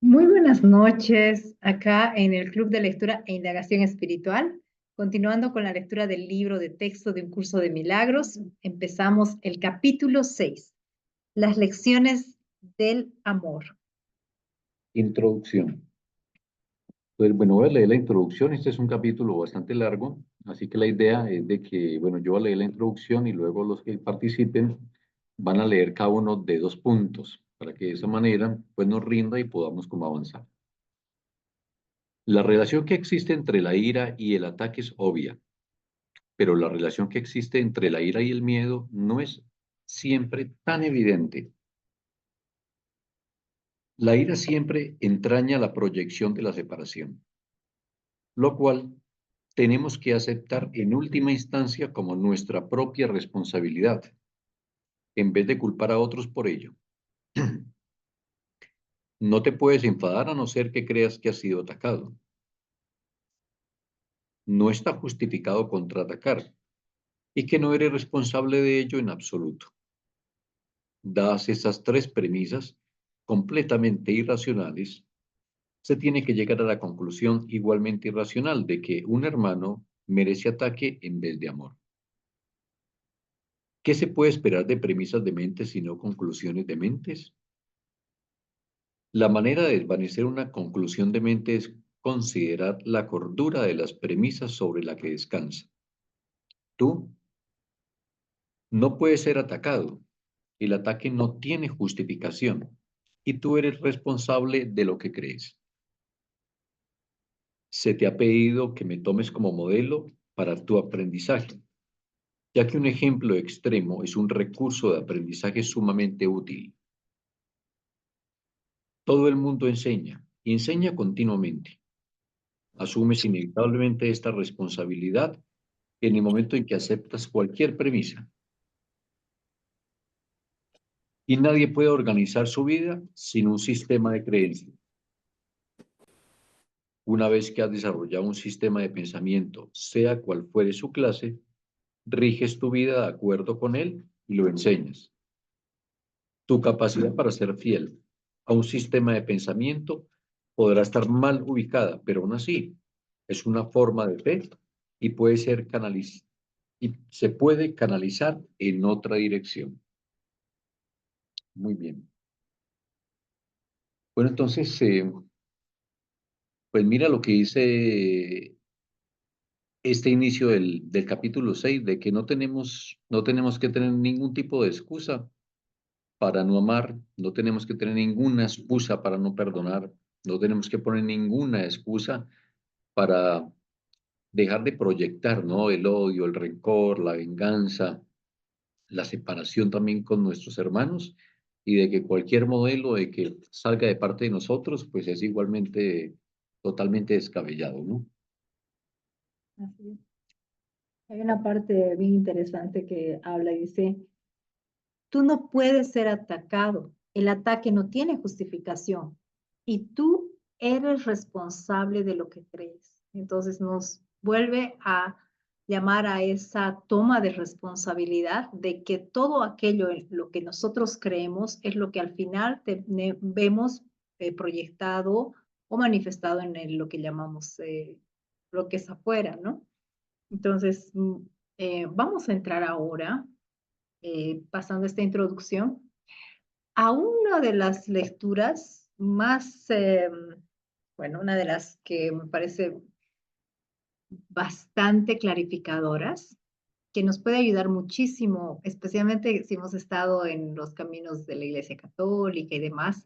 Muy buenas noches, acá en el Club de Lectura e Indagación Espiritual. Continuando con la lectura del libro de texto de un curso de milagros, empezamos el capítulo 6, las lecciones del amor. Introducción. Pues bueno, voy a leer la introducción. Este es un capítulo bastante largo, así que la idea es de que, bueno, yo voy a leer la introducción y luego los que participen van a leer cada uno de 2 puntos, para que de esa manera pues nos rinda y podamos como avanzar. La relación que existe entre la ira y el ataque es obvia, pero la relación que existe entre la ira y el miedo no es siempre tan evidente. La ira siempre entraña la proyección de la separación, lo cual tenemos que aceptar en última instancia como nuestra propia responsabilidad, en vez de culpar a otros por ello. No te puedes enfadar a no ser que creas que has sido atacado. No está justificado contraatacar y que no eres responsable de ello en absoluto. Dadas esas 3 premisas completamente irracionales, se tiene que llegar a la conclusión igualmente irracional de que un hermano merece ataque en vez de amor. ¿Qué se puede esperar de premisas de mentes sino conclusiones de mentes? La manera de desvanecer una conclusión de mente es considerar la cordura de las premisas sobre la que descansa. Tú no puedes ser atacado. El ataque no tiene justificación y tú eres responsable de lo que crees. Se te ha pedido que me tomes como modelo para tu aprendizaje, ya que un ejemplo extremo es un recurso de aprendizaje sumamente útil. Todo el mundo enseña y enseña continuamente. Asumes inevitablemente esta responsabilidad en el momento en que aceptas cualquier premisa. Y nadie puede organizar su vida sin un sistema de creencias. Una vez que has desarrollado un sistema de pensamiento, sea cual fuere su clase, riges tu vida de acuerdo con él y lo enseñas. Tu capacidad para ser fiel a un sistema de pensamiento podrá estar mal ubicada, pero aún así es una forma de fe y puede ser y se puede canalizar en otra dirección. Muy bien. Bueno, entonces, pues mira lo que dice este inicio del capítulo 6 de que no tenemos que tener ningún tipo de excusa para no amar, no tenemos que tener ninguna excusa para no perdonar, no tenemos que poner ninguna excusa para dejar de proyectar, ¿no? El odio, el rencor, la venganza, la separación también con nuestros hermanos y de que cualquier modelo de que salga de parte de nosotros, pues es igualmente totalmente descabellado, ¿no? Así es. Hay una parte bien interesante que habla y dice, tú no puedes ser atacado. El ataque no tiene justificación y tú eres responsable de lo que crees. Entonces nos vuelve a llamar a esa toma de responsabilidad de que todo aquello en lo que nosotros creemos es lo que al final vemos proyectado o manifestado en lo que llamamos lo que es afuera, ¿no? Entonces, vamos a entrar ahora pasando esta introducción, a una de las lecturas más, bueno, una de las que me parece bastante clarificadoras, que nos puede ayudar muchísimo, especialmente si hemos estado en los caminos de la Iglesia Católica y demás,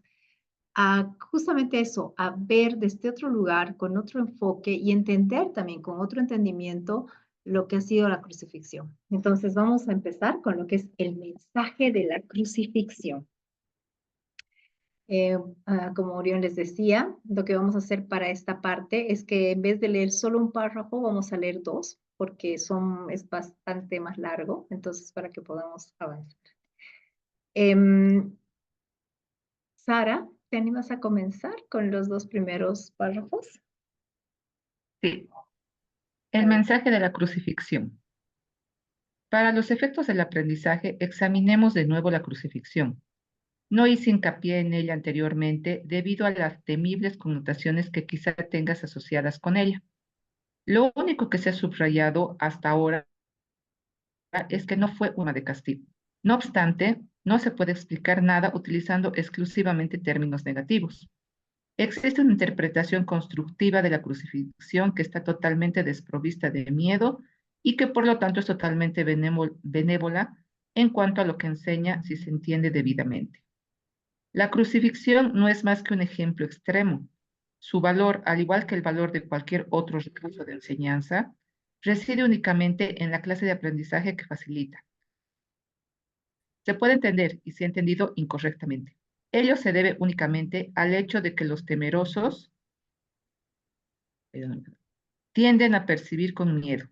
a justamente eso, a ver desde otro lugar, con otro enfoque y entender también con otro entendimiento lo que ha sido la crucifixión. Entonces vamos a empezar con lo que es el mensaje de la crucifixión. Eh, como Orión les decía, lo que vamos a hacer para esta parte es que en vez de leer solo un párrafo, vamos a leer dos, porque es bastante más largo, entonces para que podamos avanzar. Sara, ¿te animas a comenzar con los 2 primeros párrafos? Sí, el mensaje de la crucifixión. Para los efectos del aprendizaje, examinemos de nuevo la crucifixión. No hice hincapié en ella anteriormente debido a las temibles connotaciones que quizá tengas asociadas con ella. Lo único que se ha subrayado hasta ahora es que no fue una de castigo. No obstante, no se puede explicar nada utilizando exclusivamente términos negativos. Existe una interpretación constructiva de la crucifixión que está totalmente desprovista de miedo y que por lo tanto es totalmente benévola en cuanto a lo que enseña si se entiende debidamente. La crucifixión no es más que un ejemplo extremo. Su valor, al igual que el valor de cualquier otro recurso de enseñanza, reside únicamente en la clase de aprendizaje que facilita. Se puede entender y se ha entendido incorrectamente. Ello se debe únicamente al hecho de que los temerosos tienden a percibir con miedo.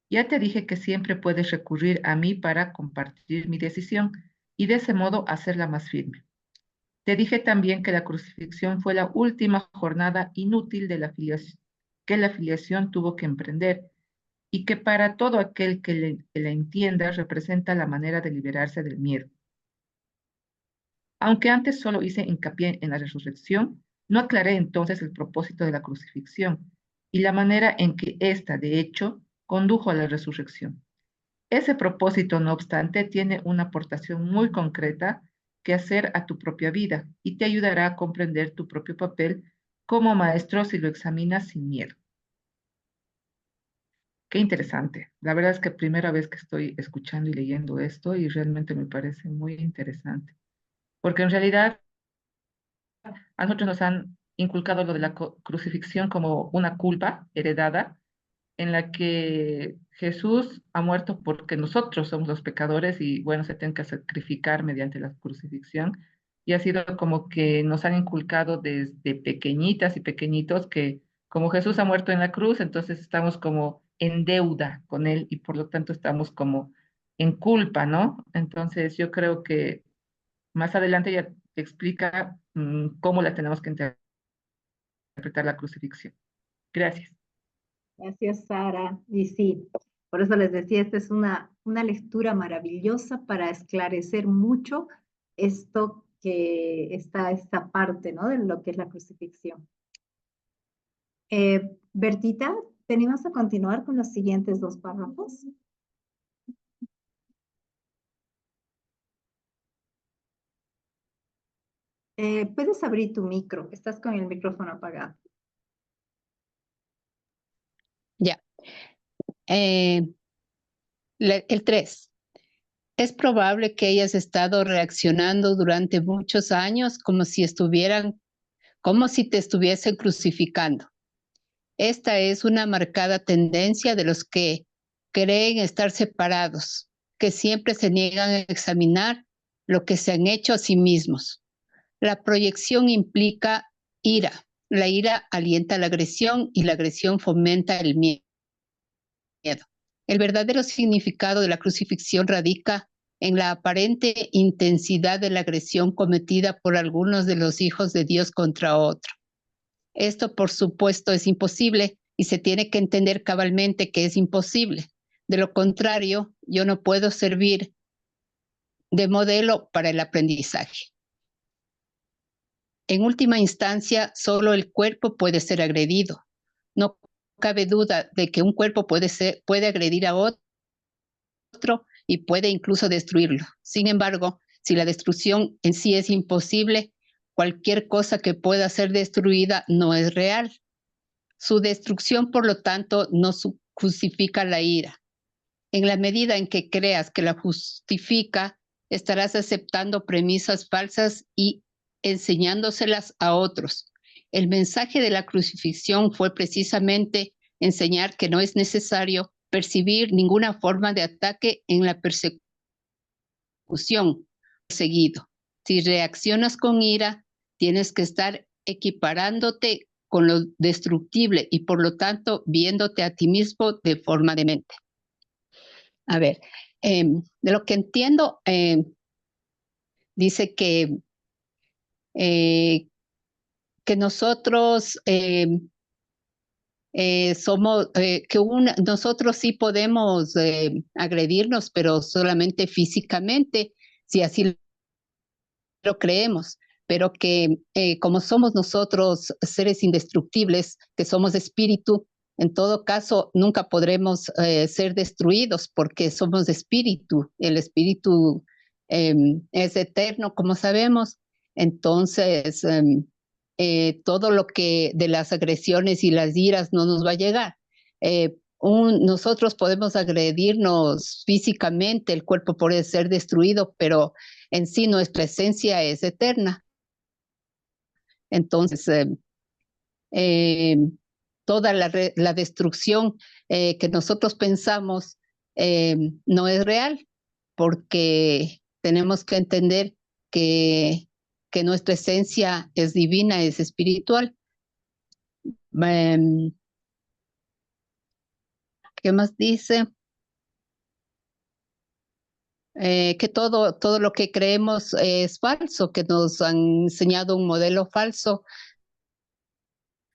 Ya te dije que siempre puedes recurrir a mí para compartir mi decisión y de ese modo hacerla más firme. Te dije también que la crucifixión fue la última jornada inútil de la que la filiación tuvo que emprender y que para todo aquel que la entienda representa la manera de liberarse del miedo. Aunque antes solo hice hincapié en la resurrección, no aclaré entonces el propósito de la crucifixión y la manera en que ésta, de hecho, condujo a la resurrección. Ese propósito, no obstante, tiene una aportación muy concreta que hacer a tu propia vida y te ayudará a comprender tu propio papel como maestro si lo examinas sin miedo. Qué interesante. La verdad es que primera vez que estoy escuchando y leyendo esto y realmente me parece muy interesante, porque en realidad a nosotros nos han inculcado lo de la crucifixión como una culpa heredada en la que Jesús ha muerto porque nosotros somos los pecadores y bueno, se tienen que sacrificar mediante la crucifixión. Y ha sido como que nos han inculcado desde pequeñitas y pequeñitos que como Jesús ha muerto en la cruz, entonces estamos como en deuda con él y por lo tanto estamos como en culpa, ¿no? Entonces yo creo que más adelante ya te explica cómo la tenemos que interpretar la crucifixión. Gracias. Gracias, Sara. Y sí, por eso les decía, esta es una lectura maravillosa para esclarecer mucho esto que está esta parte, ¿no? De lo que es la crucifixión. Bertita, ¿tenemos a continuar con los siguientes dos párrafos? Puedes abrir tu micro, estás con el micrófono apagado. Ya. El 3. Es probable que hayas estado reaccionando durante muchos años como si te estuviesen crucificando. Esta es una marcada tendencia de los que creen estar separados, que siempre se niegan a examinar lo que se han hecho a sí mismos. La proyección implica ira. La ira alienta la agresión y la agresión fomenta el miedo. El verdadero significado de la crucifixión radica en la aparente intensidad de la agresión cometida por algunos de los hijos de Dios contra otro. Esto, por supuesto, es imposible y se tiene que entender cabalmente que es imposible. De lo contrario, yo no puedo servir de modelo para el aprendizaje. En última instancia, solo el cuerpo puede ser agredido. No cabe duda de que un cuerpo puede agredir a otro y puede incluso destruirlo. Sin embargo, si la destrucción en sí es imposible, cualquier cosa que pueda ser destruida no es real. Su destrucción, por lo tanto, no justifica la ira. En la medida en que creas que la justifica, estarás aceptando premisas falsas y enseñándoselas a otros. El mensaje de la crucifixión fue precisamente enseñar que no es necesario percibir ninguna forma de ataque en la persecución seguido. Si reaccionas con ira, tienes que estar equiparándote con lo destructible y por lo tanto viéndote a ti mismo de forma demente. A ver, de lo que entiendo, dice que nosotros nosotros sí podemos agredirnos, pero solamente físicamente, si así lo creemos, pero que como somos nosotros seres indestructibles, que somos espíritu, en todo caso nunca podremos ser destruidos porque somos espíritu. El espíritu es eterno, como sabemos. Entonces, todo lo que de las agresiones y las iras no nos va a llegar. Nosotros podemos agredirnos físicamente, el cuerpo puede ser destruido, pero en sí nuestra esencia es eterna. Entonces, toda la destrucción que nosotros pensamos no es real, porque tenemos que entender que, que nuestra esencia es divina, es espiritual. ¿Qué más dice? Que todo lo que creemos es falso, que nos han enseñado un modelo falso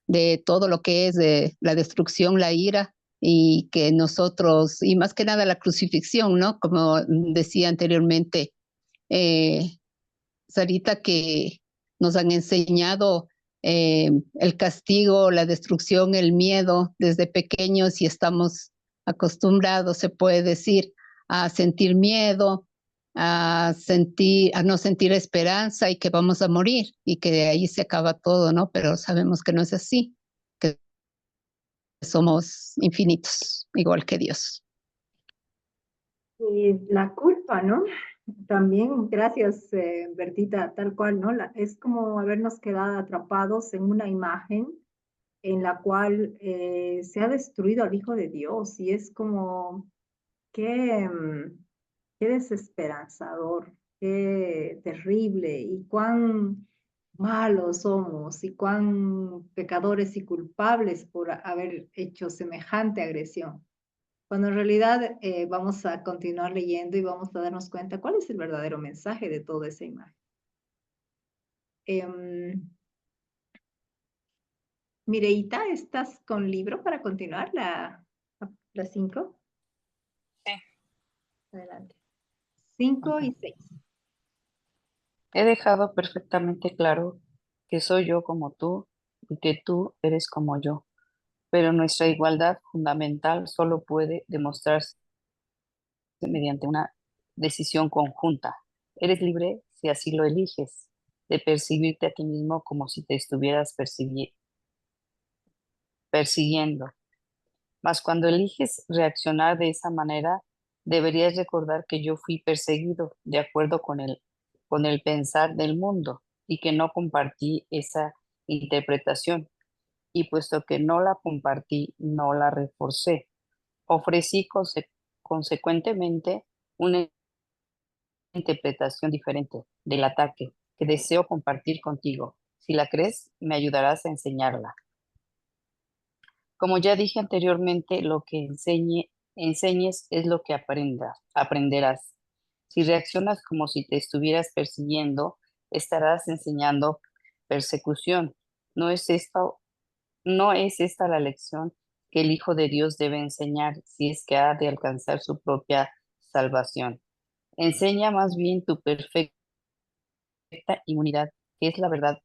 de todo lo que es de la destrucción, la ira, y que nosotros, y más que nada la crucifixión, ¿no? Como decía anteriormente Sarita, que nos han enseñado el castigo, la destrucción, el miedo desde pequeños y estamos acostumbrados, se puede decir, a sentir miedo, a no sentir esperanza y que vamos a morir y que de ahí se acaba todo, ¿no? Pero sabemos que no es así, que somos infinitos, igual que Dios. Y la culpa, ¿no? También, gracias, Bertita, tal cual, ¿no? Es como habernos quedado atrapados en una imagen en la cual se ha destruido al Hijo de Dios y es como, qué, qué desesperanzador, qué terrible y cuán malos somos y cuán pecadores y culpables por haber hecho semejante agresión. Cuando en realidad vamos a continuar leyendo y vamos a darnos cuenta cuál es el verdadero mensaje de toda esa imagen. Mireita, ¿estás con libro para continuar la 5? Sí. Adelante. 5 y 6. He dejado perfectamente claro que soy yo como tú y que tú eres como yo, pero nuestra igualdad fundamental solo puede demostrarse mediante una decisión conjunta. Eres libre, si así lo eliges, de percibirte a ti mismo como si te estuvieras persiguiendo. Mas cuando eliges reaccionar de esa manera, deberías recordar que yo fui perseguido de acuerdo con el pensar del mundo y que no compartí esa interpretación. Y puesto que no la compartí, no la reforcé. Ofrecí consecuentemente una interpretación diferente del ataque que deseo compartir contigo. Si la crees, me ayudarás a enseñarla. Como ya dije anteriormente, lo que enseñes es lo que aprenderás. Si reaccionas como si te estuvieras persiguiendo, estarás enseñando persecución. No es esta la lección que el Hijo de Dios debe enseñar si es que ha de alcanzar su propia salvación. Enseña más bien tu perfecta inmunidad, que es la verdad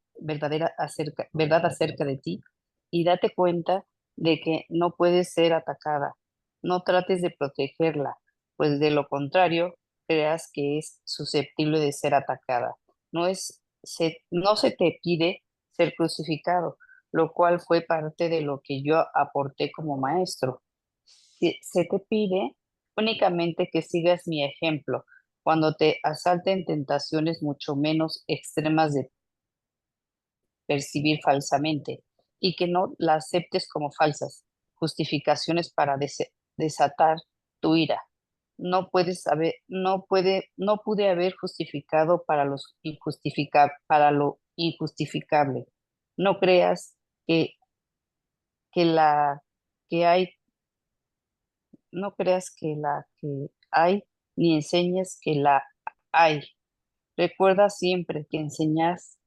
acerca de ti, y date cuenta de que no puedes ser atacada. No trates de protegerla, pues de lo contrario, creas que es susceptible de ser atacada. No se te pide ser crucificado, lo cual fue parte de lo que yo aporté como maestro. Se te pide únicamente que sigas mi ejemplo cuando te asalten tentaciones mucho menos extremas de percibir falsamente y que no la aceptes como falsas justificaciones para desatar tu ira. No pude haber justificado para lo injustificable. No creas que, que la que hay, no creas que la que hay, ni enseñes que la hay. Recuerda siempre que enseñas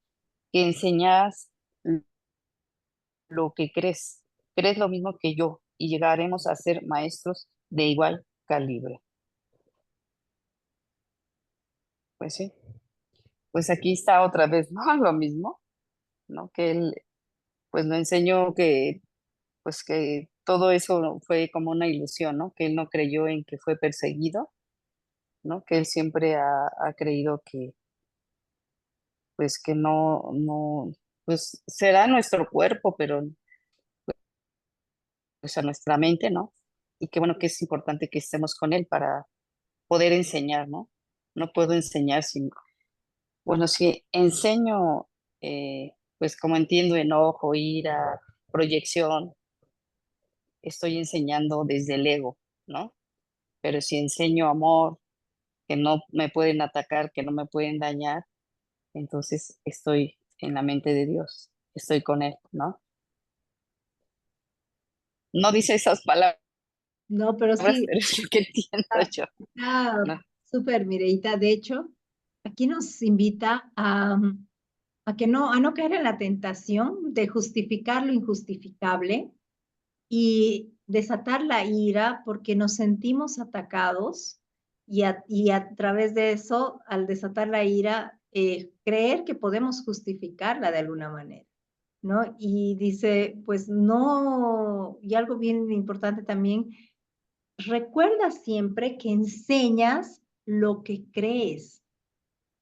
lo que crees. Crees lo mismo que yo y llegaremos a ser maestros de igual calibre. Pues sí. pues aquí está otra vez, ¿no? Lo mismo, ¿no? Que él, pues nos enseñó que, pues que todo eso fue como una ilusión, ¿no? Que él no creyó en que fue perseguido, ¿no? Que él siempre ha creído que, pues que no, pues será nuestro cuerpo, pero pues a nuestra mente, ¿no? Y qué bueno que es importante que estemos con él para poder enseñar, ¿no? No puedo enseñar sin, bueno, si enseño, pues como entiendo enojo, ira, proyección, estoy enseñando desde el ego, ¿no? Pero si enseño amor, que no me pueden atacar, que no me pueden dañar, entonces estoy en la mente de Dios, estoy con Él, ¿no? No dice esas palabras, No, pero pero sí, es lo que entiendo ah, yo, ¿no? súper, Mireita. De hecho, aquí nos invita a que no, a no caer en la tentación de justificar lo injustificable y desatar la ira porque nos sentimos atacados y a través de eso, al desatar la ira, creer que podemos justificarla de alguna manera, ¿no? Y dice, pues no, y algo bien importante también, recuerda siempre que enseñas lo que crees.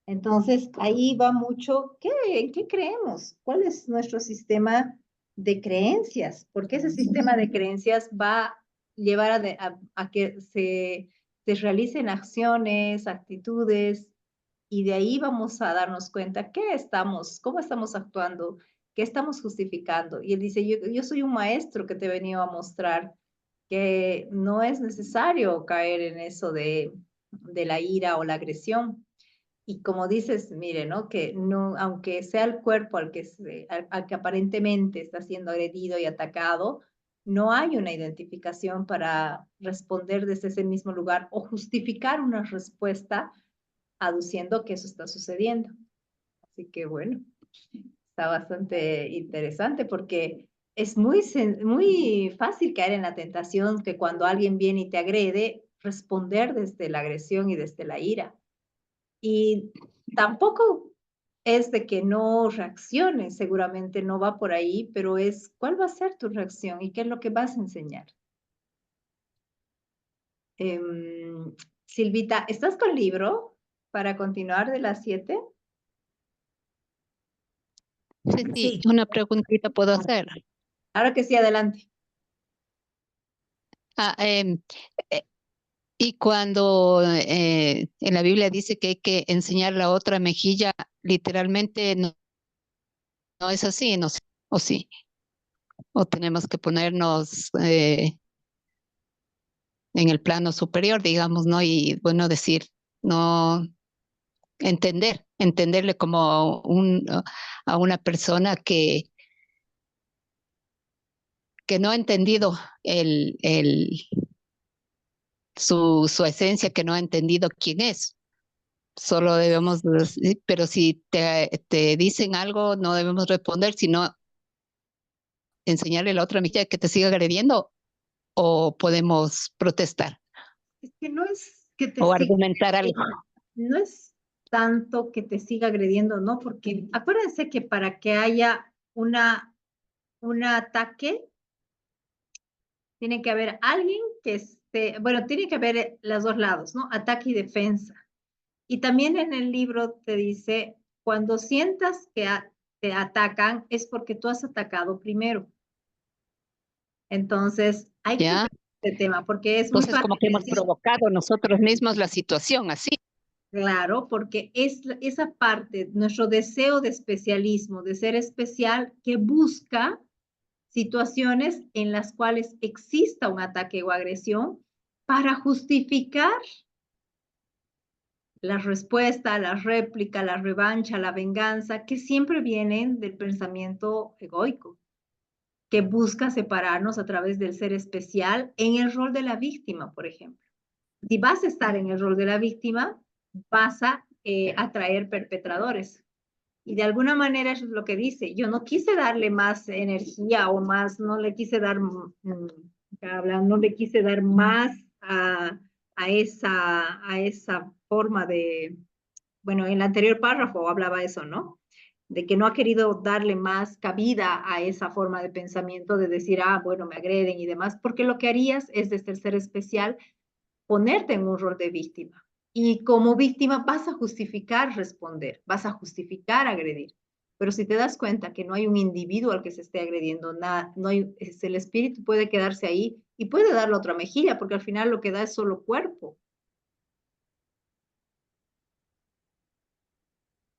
Entonces, ahí va mucho, ¿en qué creemos? ¿Cuál es nuestro sistema de creencias? Porque ese sistema de creencias va a llevar a que se realicen acciones, actitudes, y de ahí vamos a darnos cuenta cómo estamos actuando, qué estamos justificando. Y él dice, yo soy un maestro que te he venido a mostrar que no es necesario caer en eso de la ira o la agresión. Y como dices, mire, ¿no? Que no, aunque sea el cuerpo al que aparentemente está siendo agredido y atacado, no hay una identificación para responder desde ese mismo lugar o justificar una respuesta aduciendo que eso está sucediendo. Así que bueno, está bastante interesante porque es muy fácil caer en la tentación que cuando alguien viene y te agrede, responder desde la agresión y desde la ira. Y tampoco es de que no reacciones, seguramente no va por ahí, pero es cuál va a ser tu reacción y qué es lo que vas a enseñar. Silvita, ¿estás con libro para continuar de las 7? Sí, Sí. una preguntita puedo hacer. Ahora que sí, adelante. Ah, eh, y cuando en la Biblia dice que hay que enseñar la otra mejilla, literalmente no es así, no sé, o sí, o tenemos que ponernos en el plano superior, digamos, ¿no? Y bueno, decir, no, entenderle como a una persona que no ha entendido su esencia, que no ha entendido quién es. Solo debemos, pero si te dicen algo, no debemos responder, sino enseñarle a la otra mitad que te siga agrediendo o podemos protestar Es que no es que te o siga argumentar algo. agrediendo, no es tanto que te siga agrediendo, ¿no? Porque acuérdense que para que haya un ataque, tiene que haber alguien que esté, bueno, tiene que haber los dos lados, ¿no? Ataque y defensa. Y también en el libro te dice, cuando sientas que te atacan, es porque tú has atacado primero. Entonces, hay que ¿Ya? ver este tema, porque es muy Entonces, como fácil que hemos decir, provocado nosotros mismos la situación así. claro, porque es esa parte, nuestro deseo de especialismo, de ser especial, que busca situaciones en las cuales exista un ataque o agresión para justificar la respuesta, la réplica, la revancha, la venganza, que siempre vienen del pensamiento egoico, que busca separarnos a través del ser especial en el rol de la víctima, por ejemplo. Si vas a estar en el rol de la víctima, vas a atraer perpetradores. Y de alguna manera eso es lo que dice. Yo no quise darle más energía o más, no le quise dar, no le quise dar más a esa forma bueno, en el anterior párrafo hablaba eso, ¿no? De que no ha querido darle más cabida a esa forma de pensamiento de decir, ah, bueno, me agreden y demás, porque lo que harías es desde el ser especial ponerte en un rol de víctima. Y como víctima vas a justificar responder, vas a justificar agredir. Pero si te das cuenta que no hay un individuo al que se esté agrediendo, nada, no hay, el espíritu puede quedarse ahí y puede darle otra mejilla, porque al final lo que da es solo cuerpo.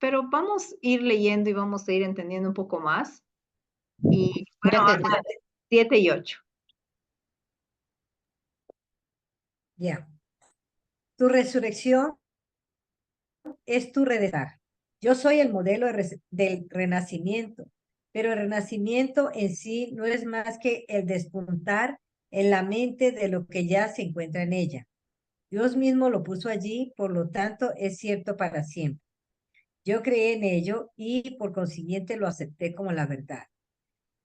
Pero vamos a ir leyendo y vamos a ir entendiendo un poco más. Y bueno, Gracias. 7 y 8. Ya. Tu resurrección es tu redestar. Yo soy el modelo del renacimiento, pero el renacimiento en sí no es más que el despuntar en la mente de lo que ya se encuentra en ella. Dios mismo lo puso allí, por lo tanto es cierto para siempre. Yo creí en ello y por consiguiente lo acepté como la verdad.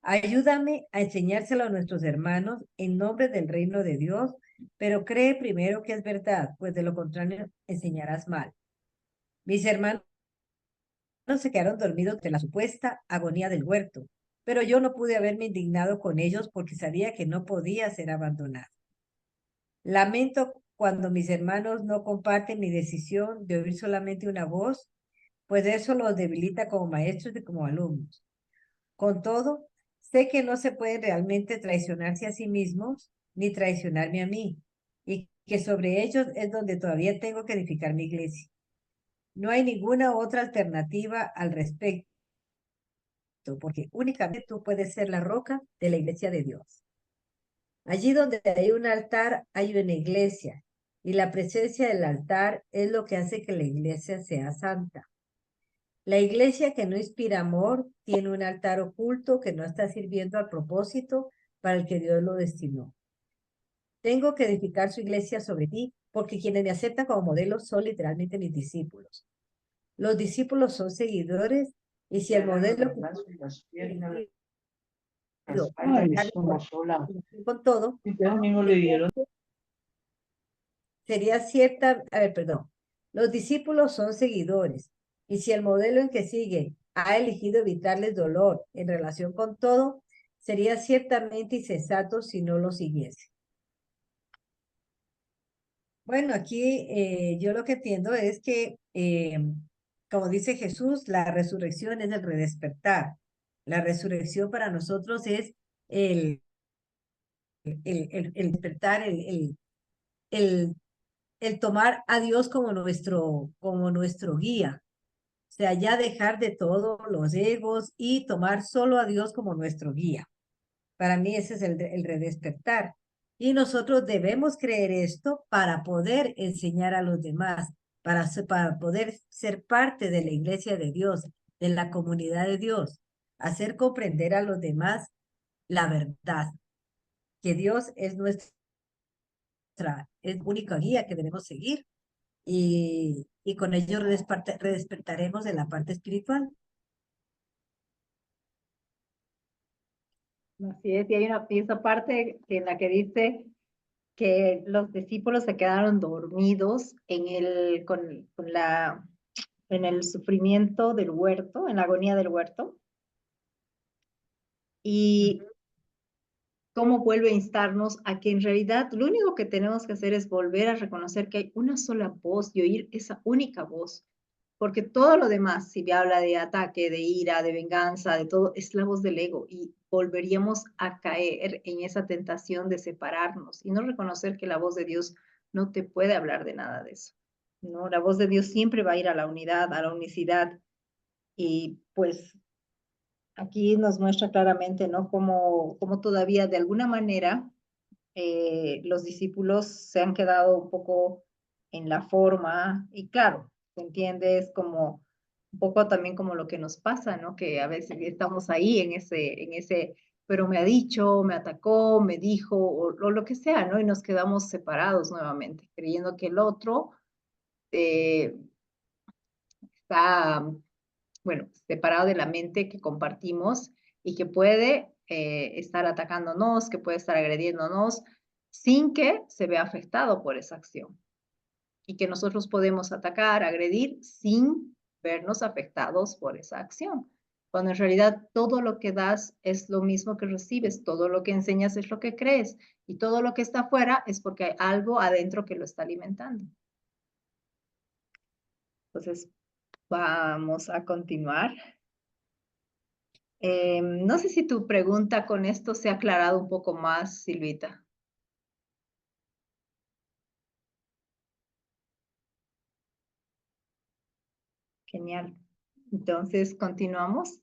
Ayúdame a enseñárselo a nuestros hermanos en nombre del reino de Dios, pero cree primero que es verdad, pues de lo contrario enseñarás mal. Mis hermanos se quedaron dormidos de la supuesta agonía del huerto, pero yo no pude haberme indignado con ellos porque sabía que no podía ser abandonado. Lamento cuando mis hermanos no comparten mi decisión de oír solamente una voz, pues eso los debilita como maestros y como alumnos. Con todo, sé que no se puede realmente traicionarse a sí mismos ni traicionarme a mí, y que sobre ellos es donde todavía tengo que edificar mi iglesia. No hay ninguna otra alternativa al respecto, porque únicamente tú puedes ser la roca de la iglesia de Dios. Allí donde hay un altar, hay una iglesia, y la presencia del altar es lo que hace que la iglesia sea santa. La iglesia que no inspira amor tiene un altar oculto que no está sirviendo al propósito para el que Dios lo destinó. Tengo que edificar su iglesia sobre ti, porque quienes me aceptan como modelo son literalmente mis discípulos. Los discípulos son seguidores, y si el modelo con todo, sería cierta, los discípulos son seguidores, y si el modelo en que siguen ha elegido evitarles dolor en relación con todo, sería ciertamente insensato si no lo siguiese. Bueno, aquí yo lo que entiendo es que, como dice Jesús, la resurrección es el redespertar. La resurrección para nosotros es el despertar, el tomar a Dios como nuestro guía. O sea, ya dejar de todos los egos y tomar solo a Dios como nuestro guía. Para mí ese es el redespertar. Y nosotros debemos creer esto para poder enseñar a los demás, para poder ser parte de la iglesia de Dios, de la comunidad de Dios, hacer comprender a los demás la verdad, que Dios es nuestra única guía que debemos seguir, y con ello redespertaremos de la parte espiritual. Así es, y hay una esa parte en la que dice que los discípulos se quedaron dormidos en el sufrimiento del huerto, en la agonía del huerto. Y cómo vuelve a instarnos a que en realidad lo único que tenemos que hacer es volver a reconocer que hay una sola voz y oír esa única voz. Porque todo lo demás, si habla de ataque, de ira, de venganza, de todo, es la voz del ego y volveríamos a caer en esa tentación de separarnos y no reconocer que la voz de Dios no te puede hablar de nada de eso. No, la voz de Dios siempre va a ir a la unidad, a la unicidad, y pues aquí nos muestra claramente, ¿no? Cómo todavía de alguna manera los discípulos se han quedado un poco en la forma, y claro, ¿se entiende? Es como un poco también como lo que nos pasa, ¿no? Que a veces estamos ahí pero me ha dicho, me atacó, me dijo, o lo que sea, ¿no? Y nos quedamos separados nuevamente, creyendo que el otro está, bueno, separado de la mente que compartimos y que puede estar atacándonos, que puede estar agrediéndonos sin que se vea afectado por esa acción. y que nosotros podemos atacar, agredir sin vernos afectados por esa acción. Cuando en realidad todo lo que das es lo mismo que recibes, todo lo que enseñas es lo que crees y todo lo que está afuera es porque hay algo adentro que lo está alimentando. Entonces, vamos a continuar. No sé si tu pregunta con esto se ha aclarado un poco más, Silvita. Genial. Entonces, continuamos.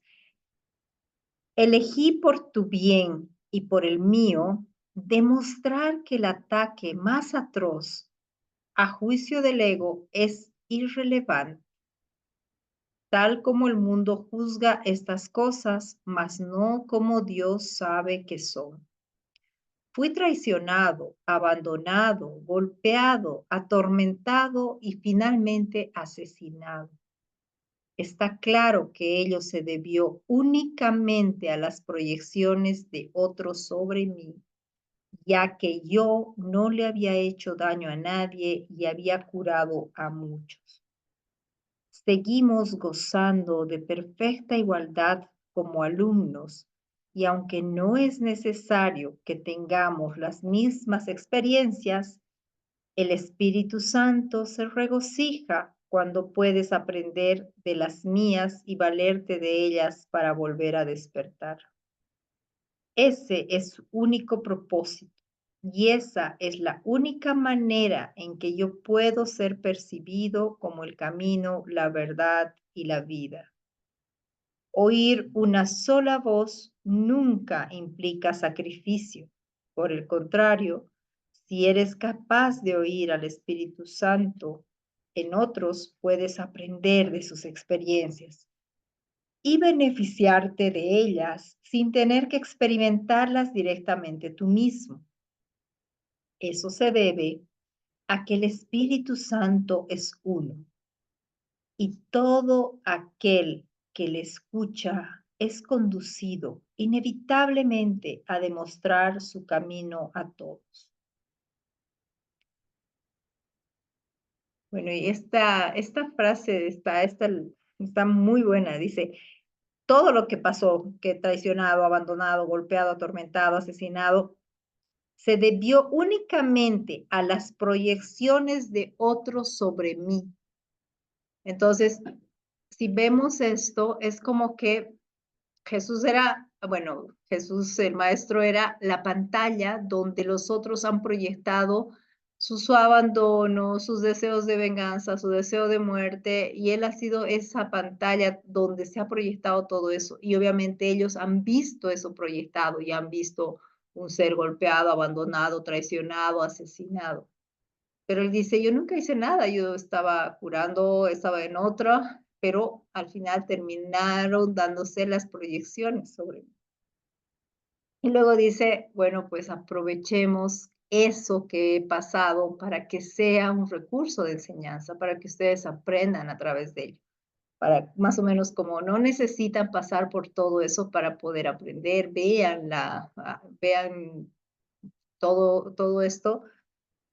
Elegí por tu bien y por el mío demostrar que el ataque más atroz a juicio del ego es irrelevante, tal como el mundo juzga estas cosas, mas no como Dios sabe que son. Fui traicionado, abandonado, golpeado, atormentado y finalmente asesinado. Está claro que ello se debió únicamente a las proyecciones de otros sobre mí, ya que yo no le había hecho daño a nadie y había curado a muchos. Seguimos gozando de perfecta igualdad como alumnos, y aunque no es necesario que tengamos las mismas experiencias, el Espíritu Santo se regocija cuando puedes aprender de las mías y valerte de ellas para volver a despertar. Ese es su único propósito y esa es la única manera en que yo puedo ser percibido como el camino, la verdad y la vida. Oír una sola voz nunca implica sacrificio. Por el contrario, si eres capaz de oír al Espíritu Santo en otros, puedes aprender de sus experiencias y beneficiarte de ellas sin tener que experimentarlas directamente tú mismo. Eso se debe a que el Espíritu Santo es uno y todo aquel que le escucha es conducido inevitablemente a demostrar su camino a todos. Bueno, y esta frase está muy buena. Dice, todo lo que pasó, que traicionado, abandonado, golpeado, atormentado, asesinado, se debió únicamente a las proyecciones de otros sobre mí. Entonces, si vemos esto, es como que Jesús Jesús el Maestro era la pantalla donde los otros han proyectado su abandono, sus deseos de venganza, su deseo de muerte, y él ha sido esa pantalla donde se ha proyectado todo eso. Y obviamente ellos han visto eso proyectado y han visto un ser golpeado, abandonado, traicionado, asesinado. Pero él dice, yo nunca hice nada, yo estaba curando, estaba en otra, pero al final terminaron dándose las proyecciones sobre mí. Y luego dice, bueno, pues aprovechemos eso que he pasado para que sea un recurso de enseñanza, para que ustedes aprendan a través de ello. Para más o menos como no necesitan pasar por todo eso para poder aprender, vean todo esto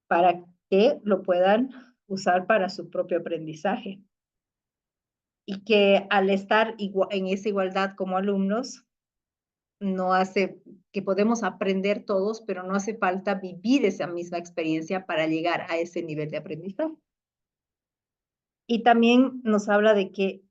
para que lo puedan usar para su propio aprendizaje. Y que al estar en esa igualdad como alumnos, no hace que podemos aprender todos, pero no hace falta vivir esa misma experiencia para llegar a ese nivel de aprendizaje. Y también nos habla de que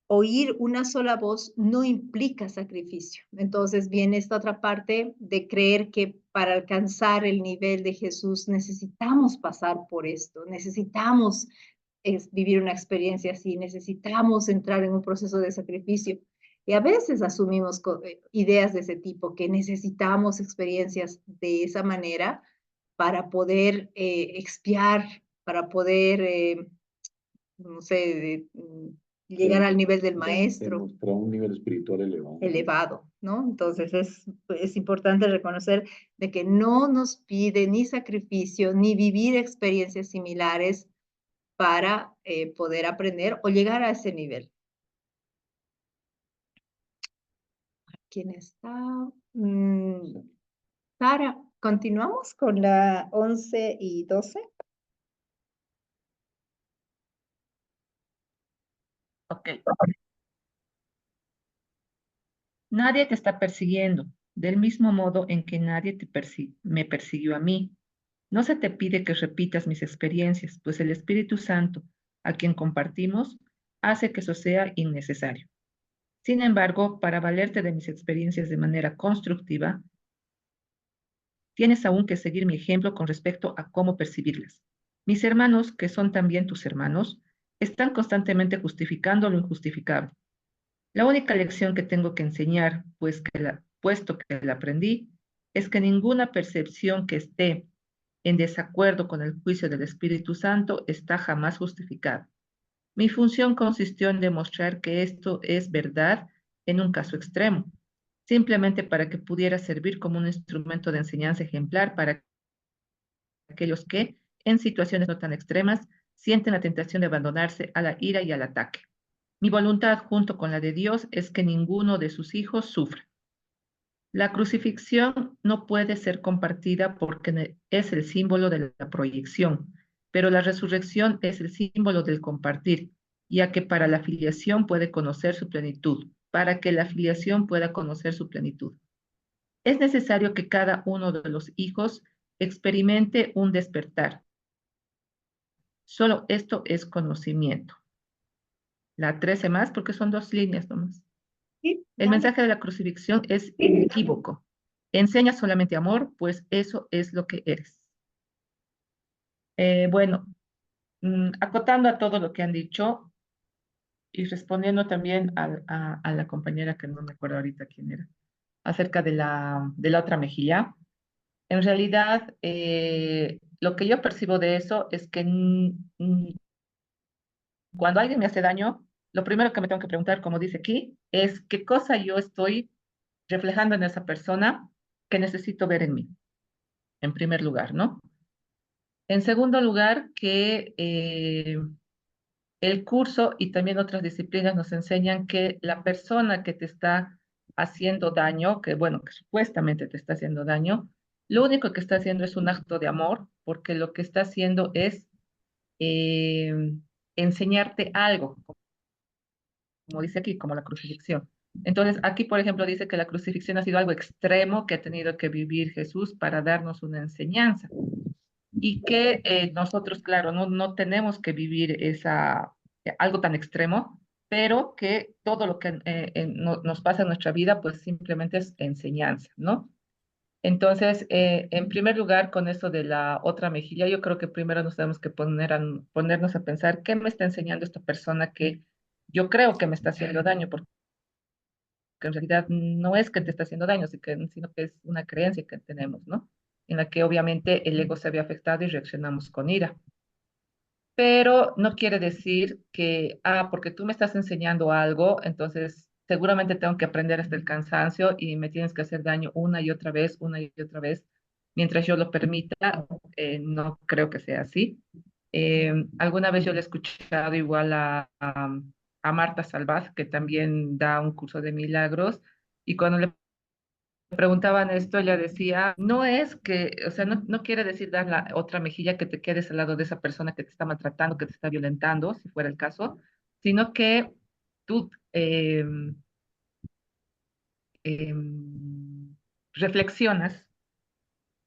oír una sola voz no implica sacrificio. Entonces viene esta otra parte de creer que para alcanzar el nivel de Jesús necesitamos pasar por esto, necesitamos vivir una experiencia así, necesitamos entrar en un proceso de sacrificio. Y a veces asumimos ideas de ese tipo, que necesitamos experiencias de esa manera para poder expiar, para poder, no sé, llegar al nivel del maestro. Demostrar un nivel espiritual Elevado, ¿no? Entonces es importante reconocer de que no nos pide ni sacrificio, ni vivir experiencias similares para poder aprender o llegar a ese nivel. ¿Quién está? Sara, continuamos con la 11 y 12. Ok. Nadie te está persiguiendo, del mismo modo en que nadie me persiguió a mí. No se te pide que repitas mis experiencias, pues el Espíritu Santo, a quien compartimos, hace que eso sea innecesario. Sin embargo, para valerte de mis experiencias de manera constructiva, tienes aún que seguir mi ejemplo con respecto a cómo percibirlas. Mis hermanos, que son también tus hermanos, están constantemente justificando lo injustificable. La única lección que tengo que enseñar, puesto que la aprendí, es que ninguna percepción que esté en desacuerdo con el juicio del Espíritu Santo está jamás justificada. Mi función consistió en demostrar que esto es verdad en un caso extremo, simplemente para que pudiera servir como un instrumento de enseñanza ejemplar para aquellos que, en situaciones no tan extremas, sienten la tentación de abandonarse a la ira y al ataque. Mi voluntad, junto con la de Dios, es que ninguno de sus hijos sufra. La crucifixión no puede ser compartida porque es el símbolo de la proyección, pero la resurrección es el símbolo del compartir, ya que para la filiación puede conocer su plenitud, para que la filiación pueda conocer su plenitud. Es necesario que cada uno de los hijos experimente un despertar. Solo esto es conocimiento. La 13 más porque son 2 líneas nomás. Sí, El vale. mensaje de la crucifixión es inequívoco. Enseña solamente amor, pues eso es lo que eres. Bueno, acotando a todo lo que han dicho y respondiendo también a la compañera que no me acuerdo ahorita quién era, acerca de la otra mejilla. En realidad, lo que yo percibo de eso es que cuando alguien me hace daño, lo primero que me tengo que preguntar, como dice aquí, es qué cosa yo estoy reflejando en esa persona que necesito ver en mí, en primer lugar, ¿no? En segundo lugar, que el curso y también otras disciplinas nos enseñan que la persona que te está haciendo daño, que bueno, que supuestamente te está haciendo daño, lo único que está haciendo es un acto de amor, porque lo que está haciendo es eh, enseñarte algo, como dice aquí, como la crucifixión. Entonces, aquí, por ejemplo, dice que la crucifixión ha sido algo extremo que ha tenido que vivir Jesús para darnos una enseñanza y que nosotros, claro, no tenemos que vivir algo tan extremo, pero que todo lo que nos pasa en nuestra vida, pues simplemente es enseñanza, ¿no? Entonces, en primer lugar, con eso de la otra mejilla, yo creo que primero nos tenemos que ponernos a pensar qué me está enseñando esta persona que yo creo que me está haciendo daño, porque en realidad no es que te está haciendo daño, sino que es una creencia que tenemos, ¿no? En la que obviamente el ego se había afectado y reaccionamos con ira. Pero no quiere decir que, porque tú me estás enseñando algo, entonces seguramente tengo que aprender hasta el cansancio y me tienes que hacer daño una y otra vez, mientras yo lo permita. No creo que sea así. Alguna vez yo le he escuchado igual a Marta Salvat, que también da un curso de milagros, y cuando le preguntaban esto, ella decía, no es que, o sea, no quiere decir dar la otra mejilla que te quedes al lado de esa persona que te está maltratando, que te está violentando, si fuera el caso, sino que tú reflexionas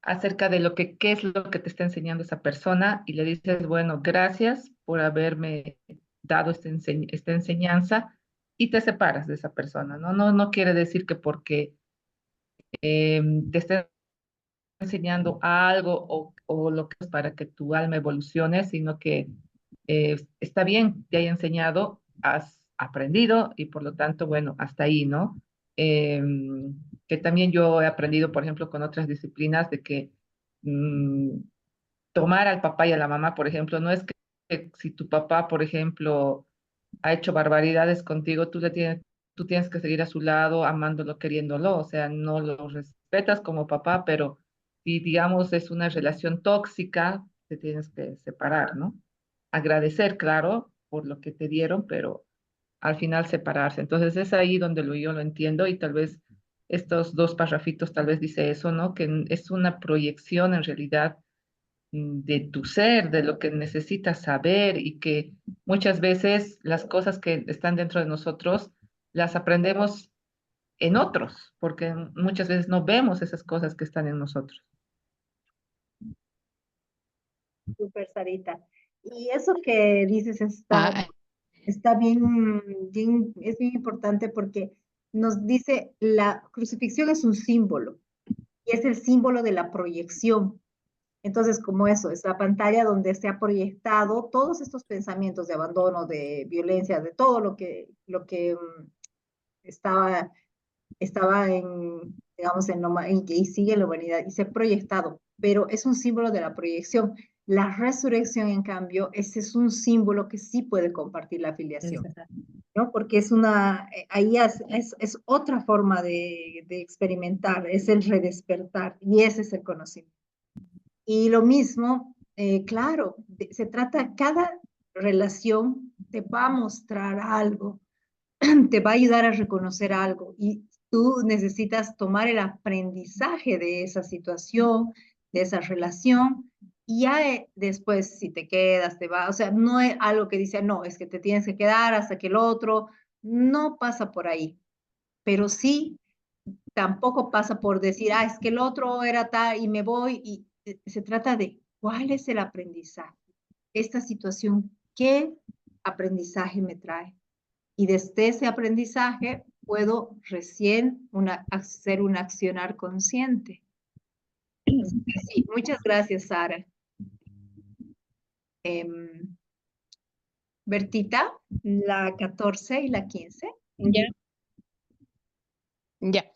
acerca de qué es lo que te está enseñando esa persona y le dices, bueno, gracias por haberme dado esta enseñanza y te separas de esa persona, ¿no? No quiere decir que porque te esté enseñando algo o lo que es para que tu alma evolucione, sino que está bien, te haya enseñado, has aprendido y por lo tanto, bueno, hasta ahí, ¿no? Eh, que también yo he aprendido, por ejemplo, con otras disciplinas de que mm, tomar al papá y a la mamá, por ejemplo, no es que si tu papá, por ejemplo, ha hecho barbaridades contigo, tú tienes que seguir a su lado, amándolo, queriéndolo, o sea, no lo respetas como papá, pero si, digamos, es una relación tóxica, te tienes que separar, ¿no? Agradecer, claro, por lo que te dieron, pero al final separarse. Entonces es ahí donde yo lo entiendo y tal vez estos 2 parrafitos tal vez dice eso, ¿no? Que es una proyección en realidad de tu ser, de lo que necesitas saber y que muchas veces las cosas que están dentro de nosotros las aprendemos en otros, porque muchas veces no vemos esas cosas que están en nosotros. Súper, Sarita. Y eso que dices Ah, está es bien importante porque nos dice la crucifixión es un símbolo y es el símbolo de la proyección. Entonces, como eso, es la pantalla donde se ha proyectado todos estos pensamientos de abandono, de violencia, de todo lo que estaba, estaba en, digamos, en que sigue en la humanidad y se ha proyectado, pero es un símbolo de la proyección. La resurrección, en cambio, ese es un símbolo que sí puede compartir la afiliación, ¿no? Porque ahí es otra forma de experimentar, es el redespertar y ese es el conocimiento. Y lo mismo, claro, se trata, cada relación te va a mostrar algo, te va a ayudar a reconocer algo y tú necesitas tomar el aprendizaje de esa situación, de esa relación y ya después si te quedas, te va, o sea, no es algo que dice, no, es que te tienes que quedar hasta que el otro, no pasa por ahí, pero sí tampoco pasa por decir, ah, es que el otro era tal y me voy, y se trata de cuál es el aprendizaje. Esta situación, ¿qué aprendizaje me trae? Y desde ese aprendizaje puedo recién hacer un accionar consciente. Así que sí, muchas gracias, Sara. Em, Bertita, la 14 y la 15. ya, ya.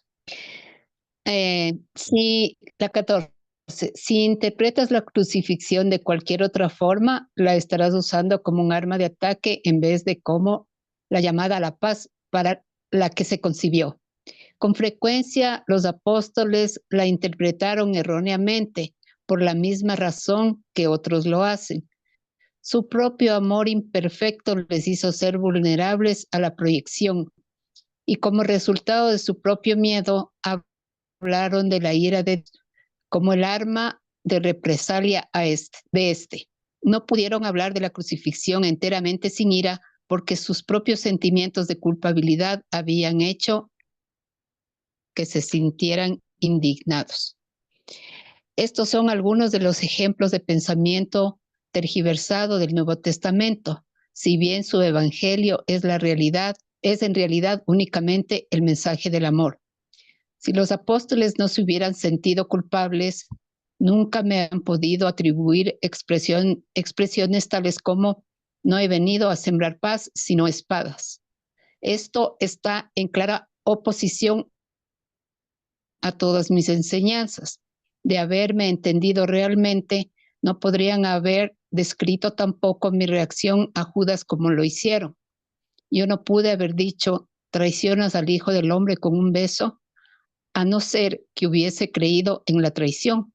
Sí, la 14. Si interpretas la crucifixión de cualquier otra forma, la estarás usando como un arma de ataque en vez de como la llamada a la paz para la que se concibió. Con frecuencia, los apóstoles la interpretaron erróneamente por la misma razón que otros lo hacen. Su propio amor imperfecto les hizo ser vulnerables a la proyección y como resultado de su propio miedo, hablaron de la ira de como el arma de represalia de este. No pudieron hablar de la crucifixión enteramente sin ira porque sus propios sentimientos de culpabilidad habían hecho que se sintieran indignados. Estos son algunos de los ejemplos de pensamiento tergiversado del Nuevo Testamento. Si bien su evangelio es en realidad únicamente el mensaje del amor. Si los apóstoles no se hubieran sentido culpables, nunca me han podido atribuir expresiones tales como no he venido a sembrar paz, sino espadas. Esto está en clara oposición a todas mis enseñanzas. De haberme entendido realmente, no podrían haber descrito tampoco mi reacción a Judas como lo hicieron. Yo no pude haber dicho, traicionas al Hijo del Hombre con un beso, a no ser que hubiese creído en la traición.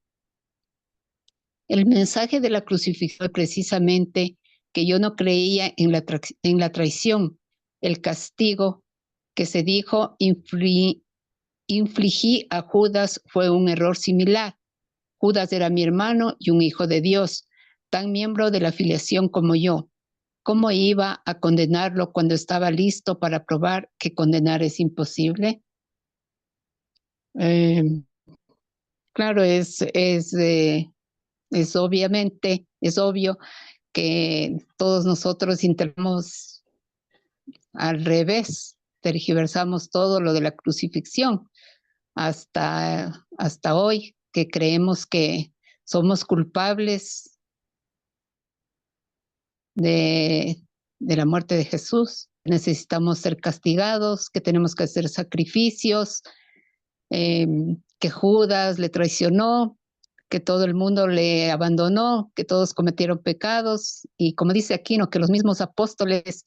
El mensaje de la crucifixión fue precisamente que yo no creía en la traición, el castigo que se dijo infligí a Judas fue un error similar. Judas era mi hermano y un hijo de Dios, tan miembro de la filiación como yo. ¿Cómo iba a condenarlo cuando estaba listo para probar que condenar es imposible? Claro, es obvio que todos nosotros intentamos al revés, tergiversamos todo lo de la crucifixión hasta hoy, que creemos que somos culpables de la muerte de Jesús. Necesitamos ser castigados, que tenemos que hacer sacrificios, que Judas le traicionó, que todo el mundo le abandonó, que todos cometieron pecados. Y como dice aquí, ¿no? Que los mismos apóstoles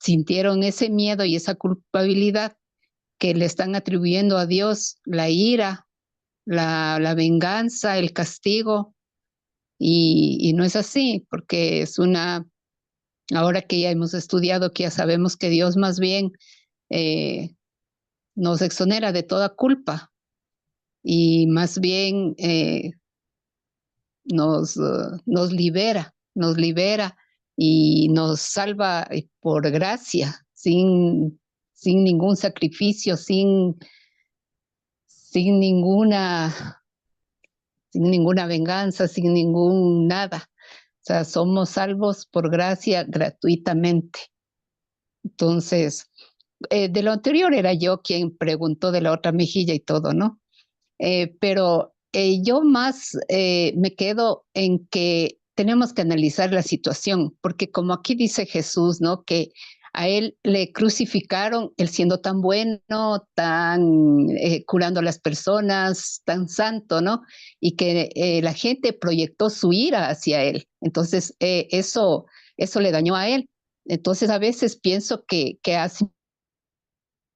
sintieron ese miedo y esa culpabilidad que le están atribuyendo a Dios, la ira, la venganza, el castigo. Y no es así, porque ahora que ya hemos estudiado, que ya sabemos que Dios más bien nos exonera de toda culpa y más bien nos libera y nos salva por gracia, sin ningún sacrificio, sin ninguna venganza, sin ningún nada. O sea, somos salvos por gracia gratuitamente. Entonces, de lo anterior era yo quien preguntó de la otra mejilla y todo, ¿no? Pero yo más me quedo en que tenemos que analizar la situación, porque como aquí dice Jesús, ¿no? Que a él le crucificaron, él siendo tan bueno, tan curando a las personas, tan santo, ¿no? Y que la gente proyectó su ira hacia él. Entonces, eso le dañó a él. Entonces, a veces pienso que así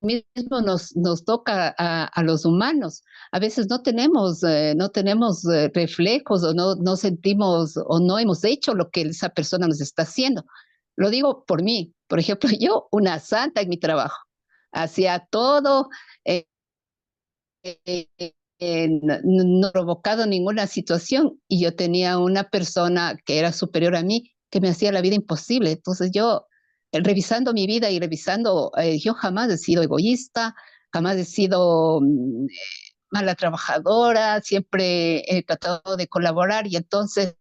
mismo nos toca a los humanos. A veces no tenemos reflejos o no sentimos o no hemos hecho lo que esa persona nos está haciendo. Lo digo por mí. Por ejemplo, yo, una santa en mi trabajo, hacía todo, eh, no he provocado ninguna situación y yo tenía una persona que era superior a mí que me hacía la vida imposible. Entonces yo, revisando mi vida y revisando, yo jamás he sido egoísta, jamás he sido mala trabajadora, siempre he tratado de colaborar y entonces,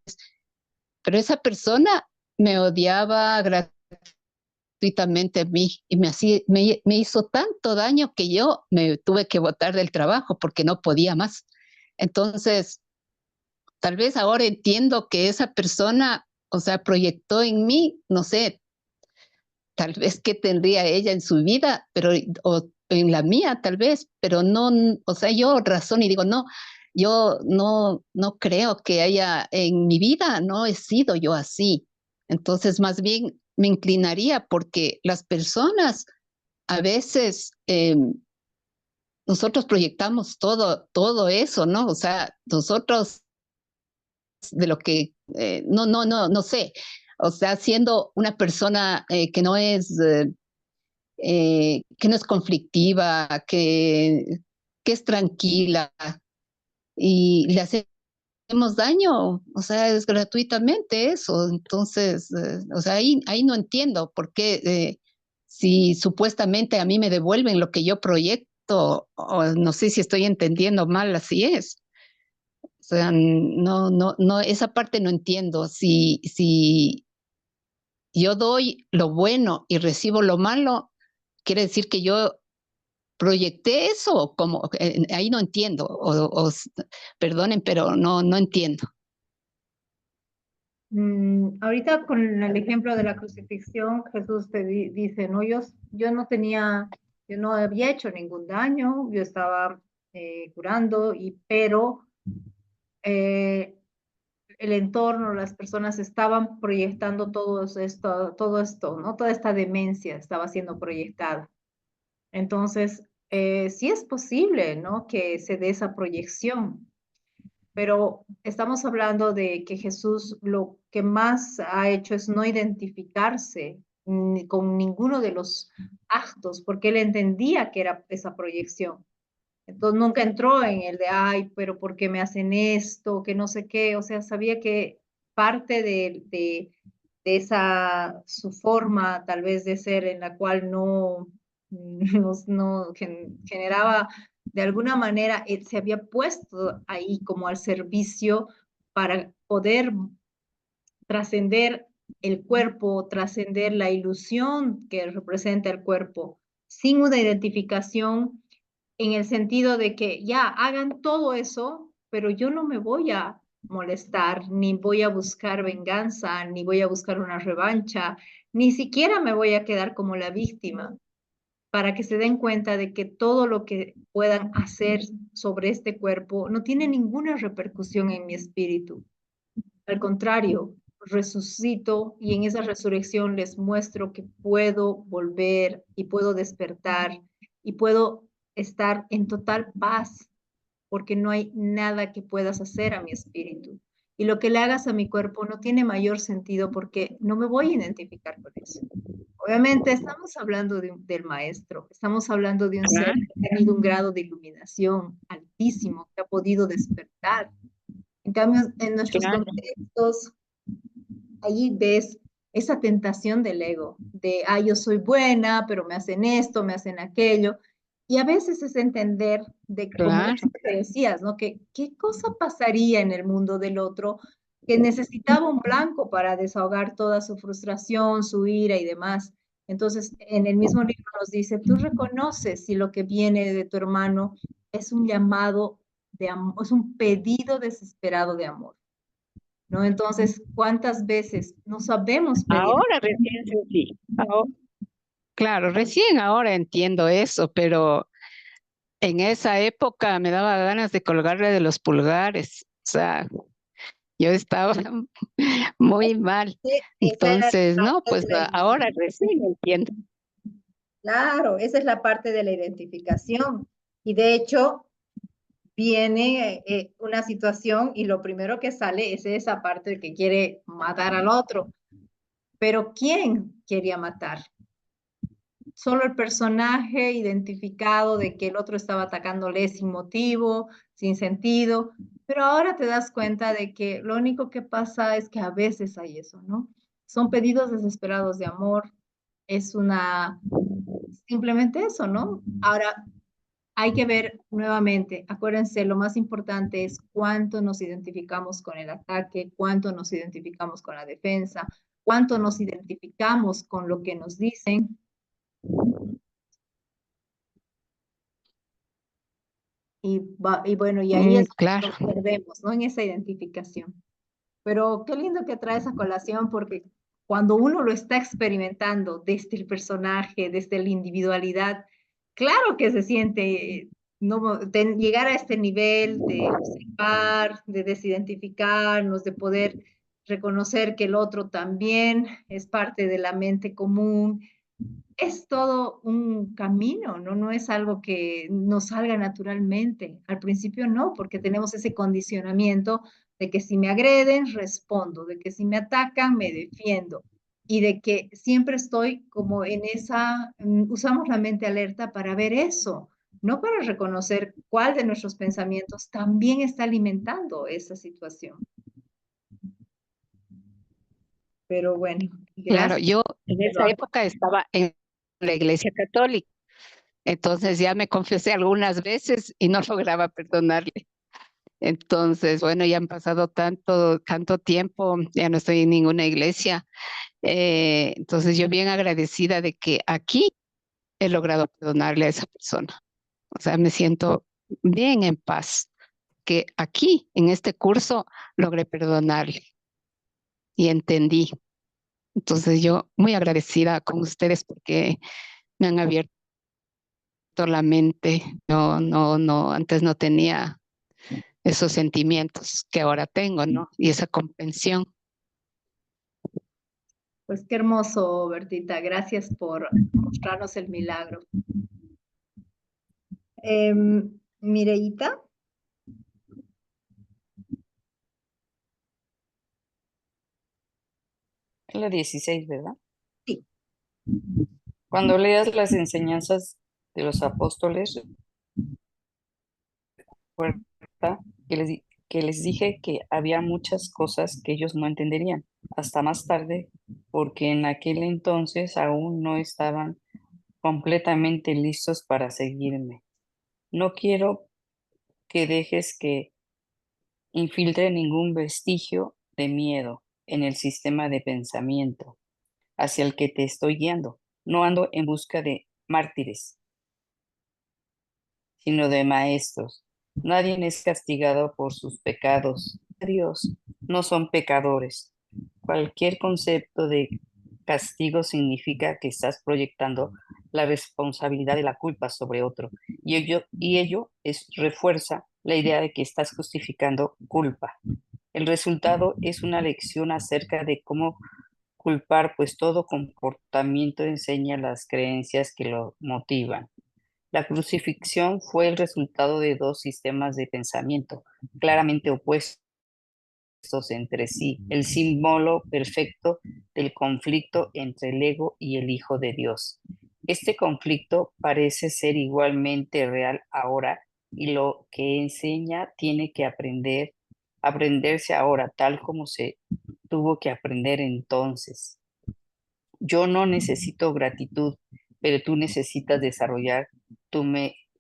pero esa persona me odiaba gratuitamente a mí y me hizo tanto daño que yo me tuve que botar del trabajo porque no podía más. Entonces, tal vez ahora entiendo que esa persona, o sea, proyectó en mí, no sé, tal vez qué tendría ella en su vida, pero, o en la mía tal vez, pero no, o sea, yo razón y digo, no, yo no creo que haya en mi vida, no he sido yo así. Entonces, más bien me inclinaría porque las personas a veces nosotros proyectamos todo eso, ¿no? O sea, nosotros de lo que, no sé, o sea, siendo una persona que no es conflictiva, que es tranquila y le hacemos daño, o sea, es gratuitamente eso. Entonces, o sea, ahí no entiendo por qué, si supuestamente a mí me devuelven lo que yo proyecto, o no sé si estoy entendiendo mal, así es. O sea, no, esa parte no entiendo. Si yo doy lo bueno y recibo lo malo, quiere decir que yo proyecté eso, como ahí no entiendo, perdonen, pero no entiendo. Ahorita con el ejemplo de la crucifixión, Jesús te dice, no, yo no tenía, yo no había hecho ningún daño, yo estaba curando, pero el entorno, las personas estaban proyectando todo esto, ¿no? Toda esta demencia estaba siendo proyectada. Entonces, sí es posible, ¿no? Que se dé esa proyección, pero estamos hablando de que Jesús lo que más ha hecho es no identificarse con ninguno de los actos, porque él entendía que era esa proyección. Entonces nunca entró en el de, ay, pero ¿por qué me hacen esto? Que no sé qué. O sea, sabía que parte de esa, su forma tal vez de ser en la cual no generaba, de alguna manera, se había puesto ahí como al servicio para poder trascender el cuerpo, trascender la ilusión que representa el cuerpo, sin una identificación en el sentido de que ya hagan todo eso, pero yo no me voy a molestar, ni voy a buscar venganza, ni voy a buscar una revancha, ni siquiera me voy a quedar como la víctima, para que se den cuenta de que todo lo que puedan hacer sobre este cuerpo no tiene ninguna repercusión en mi espíritu. Al contrario, resucito y en esa resurrección les muestro que puedo volver y puedo despertar y puedo estar en total paz porque no hay nada que puedas hacer a mi espíritu. Y lo que le hagas a mi cuerpo no tiene mayor sentido porque no me voy a identificar con eso. Obviamente estamos hablando del maestro, estamos hablando de un ser que ha tenido un grado de iluminación altísimo, que ha podido despertar En cambio, en nuestros Claro. contextos, ahí ves esa tentación del ego, de, yo soy buena, pero me hacen esto, me hacen aquello. Y a veces es entender de, como Claro. eso que decías, ¿no? Que qué cosa pasaría en el mundo del otro que necesitaba un blanco para desahogar toda su frustración, su ira y demás. Entonces, en el mismo libro nos dice, tú reconoces si lo que viene de tu hermano es un llamado de amor, es un pedido desesperado de amor, ¿no? Entonces, ¿cuántas veces no sabemos pedir? Ahora recién sí. Claro, recién ahora entiendo eso, pero en esa época me daba ganas de colgarle de los pulgares. O sea, yo estaba muy mal. Esa era Entonces, la no, parte pues de la ahora recién entiendo. claro, esa es la parte de la identificación. Y de hecho, viene una situación y lo primero que sale es esa parte que quiere matar al otro. Pero ¿quién quería matar? Solo el personaje identificado de que el otro estaba atacándole sin motivo, sin sentido. Pero ahora te das cuenta de que lo único que pasa es que a veces hay eso, ¿no? Son pedidos desesperados de amor. Es simplemente eso, ¿no? Ahora, hay que ver nuevamente, acuérdense, lo más importante es cuánto nos identificamos con el ataque, cuánto nos identificamos con la defensa, cuánto nos identificamos con lo que nos dicen. Y bueno, y ahí es Claro. donde nos perdemos, ¿no? En esa identificación. Pero qué lindo que trae esa colación, porque cuando uno lo está experimentando desde el personaje, desde la individualidad, claro que se siente no, llegar a este nivel de observar, de desidentificarnos, de poder reconocer que el otro también es parte de la mente común. Es todo un camino, ¿no? No es algo que nos salga naturalmente. Al principio no, porque tenemos ese condicionamiento de que si me agreden, respondo, de que si me atacan, me defiendo, y de que siempre estoy como en esa, usamos la mente alerta para ver eso, no para reconocer cuál de nuestros pensamientos también está alimentando esa situación. Pero bueno, Claro, gracias. yo en esa Perdón. época estaba en la iglesia católica, entonces ya me confesé algunas veces y no lograba perdonarle. Entonces, bueno, ya han pasado tanto tiempo, ya no estoy en ninguna iglesia. Entonces, yo bien agradecida de que aquí he logrado perdonarle a esa persona. O sea, me siento bien en paz, que aquí, en este curso, logré perdonarle y entendí. Entonces, yo muy agradecida con ustedes porque me han abierto la mente. No, antes no tenía esos sentimientos que ahora tengo, ¿no? Y esa comprensión. Pues qué hermoso, Bertita. Gracias por mostrarnos el milagro. Mireita, Es la 16, ¿verdad? sí. Cuando leas las enseñanzas de los apóstoles, recuerda que les dije que había muchas cosas que ellos no entenderían hasta más tarde, porque en aquel entonces aún no estaban completamente listos para seguirme. No quiero que dejes que infiltre ningún vestigio de miedo en el sistema de pensamiento hacia el que te estoy guiando. No ando en busca de mártires, sino de maestros. Nadie es castigado por sus pecados. Dios, no son pecadores. Cualquier concepto de castigo significa que estás proyectando la responsabilidad de la culpa sobre otro. Y ello refuerza la idea de que estás justificando culpa. El resultado es una lección acerca de cómo culpar, pues todo comportamiento enseña las creencias que lo motivan. La crucifixión fue el resultado de dos sistemas de pensamiento claramente opuestos entre sí, el símbolo perfecto del conflicto entre el ego y el Hijo de Dios. Este conflicto parece ser igualmente real ahora y lo que enseña tiene que aprender aprenderse ahora tal como se tuvo que aprender entonces. Yo no necesito gratitud, pero tú necesitas desarrollar tu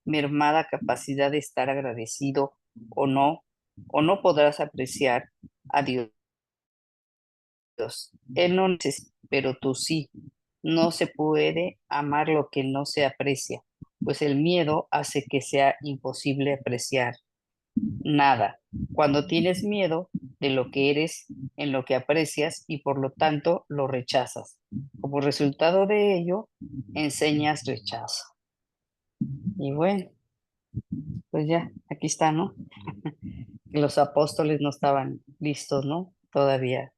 mermada capacidad de estar agradecido o no podrás apreciar a Dios. Él no necesita, pero tú sí. No se puede amar lo que no se aprecia, pues el miedo hace que sea imposible apreciar nada. Cuando tienes miedo de lo que eres, en lo que aprecias y por lo tanto lo rechazas. Como resultado de ello, enseñas rechazo. Y bueno, pues ya, aquí está, ¿no? Los apóstoles no estaban listos, ¿no? Todavía.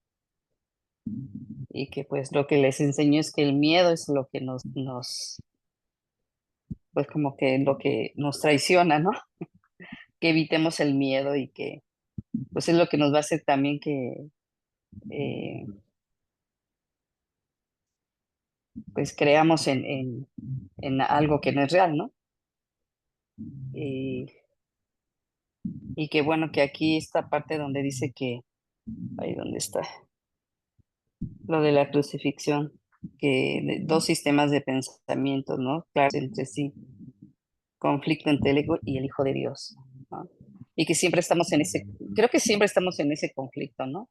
Y que pues lo que les enseñó es que el miedo es lo que pues como que lo que nos traiciona, ¿no? Que evitemos el miedo y que pues es lo que nos va a hacer también que eh, pues creamos en algo que no es real, ¿no? Y, y que bueno, que aquí esta parte donde dice que, ahí donde está, lo de la crucifixión, que dos sistemas de pensamiento, ¿no? Claro, entre sí, conflicto entre el ego y el Hijo de Dios, ¿no? Y que siempre estamos en ese, creo que siempre estamos en ese conflicto, ¿no?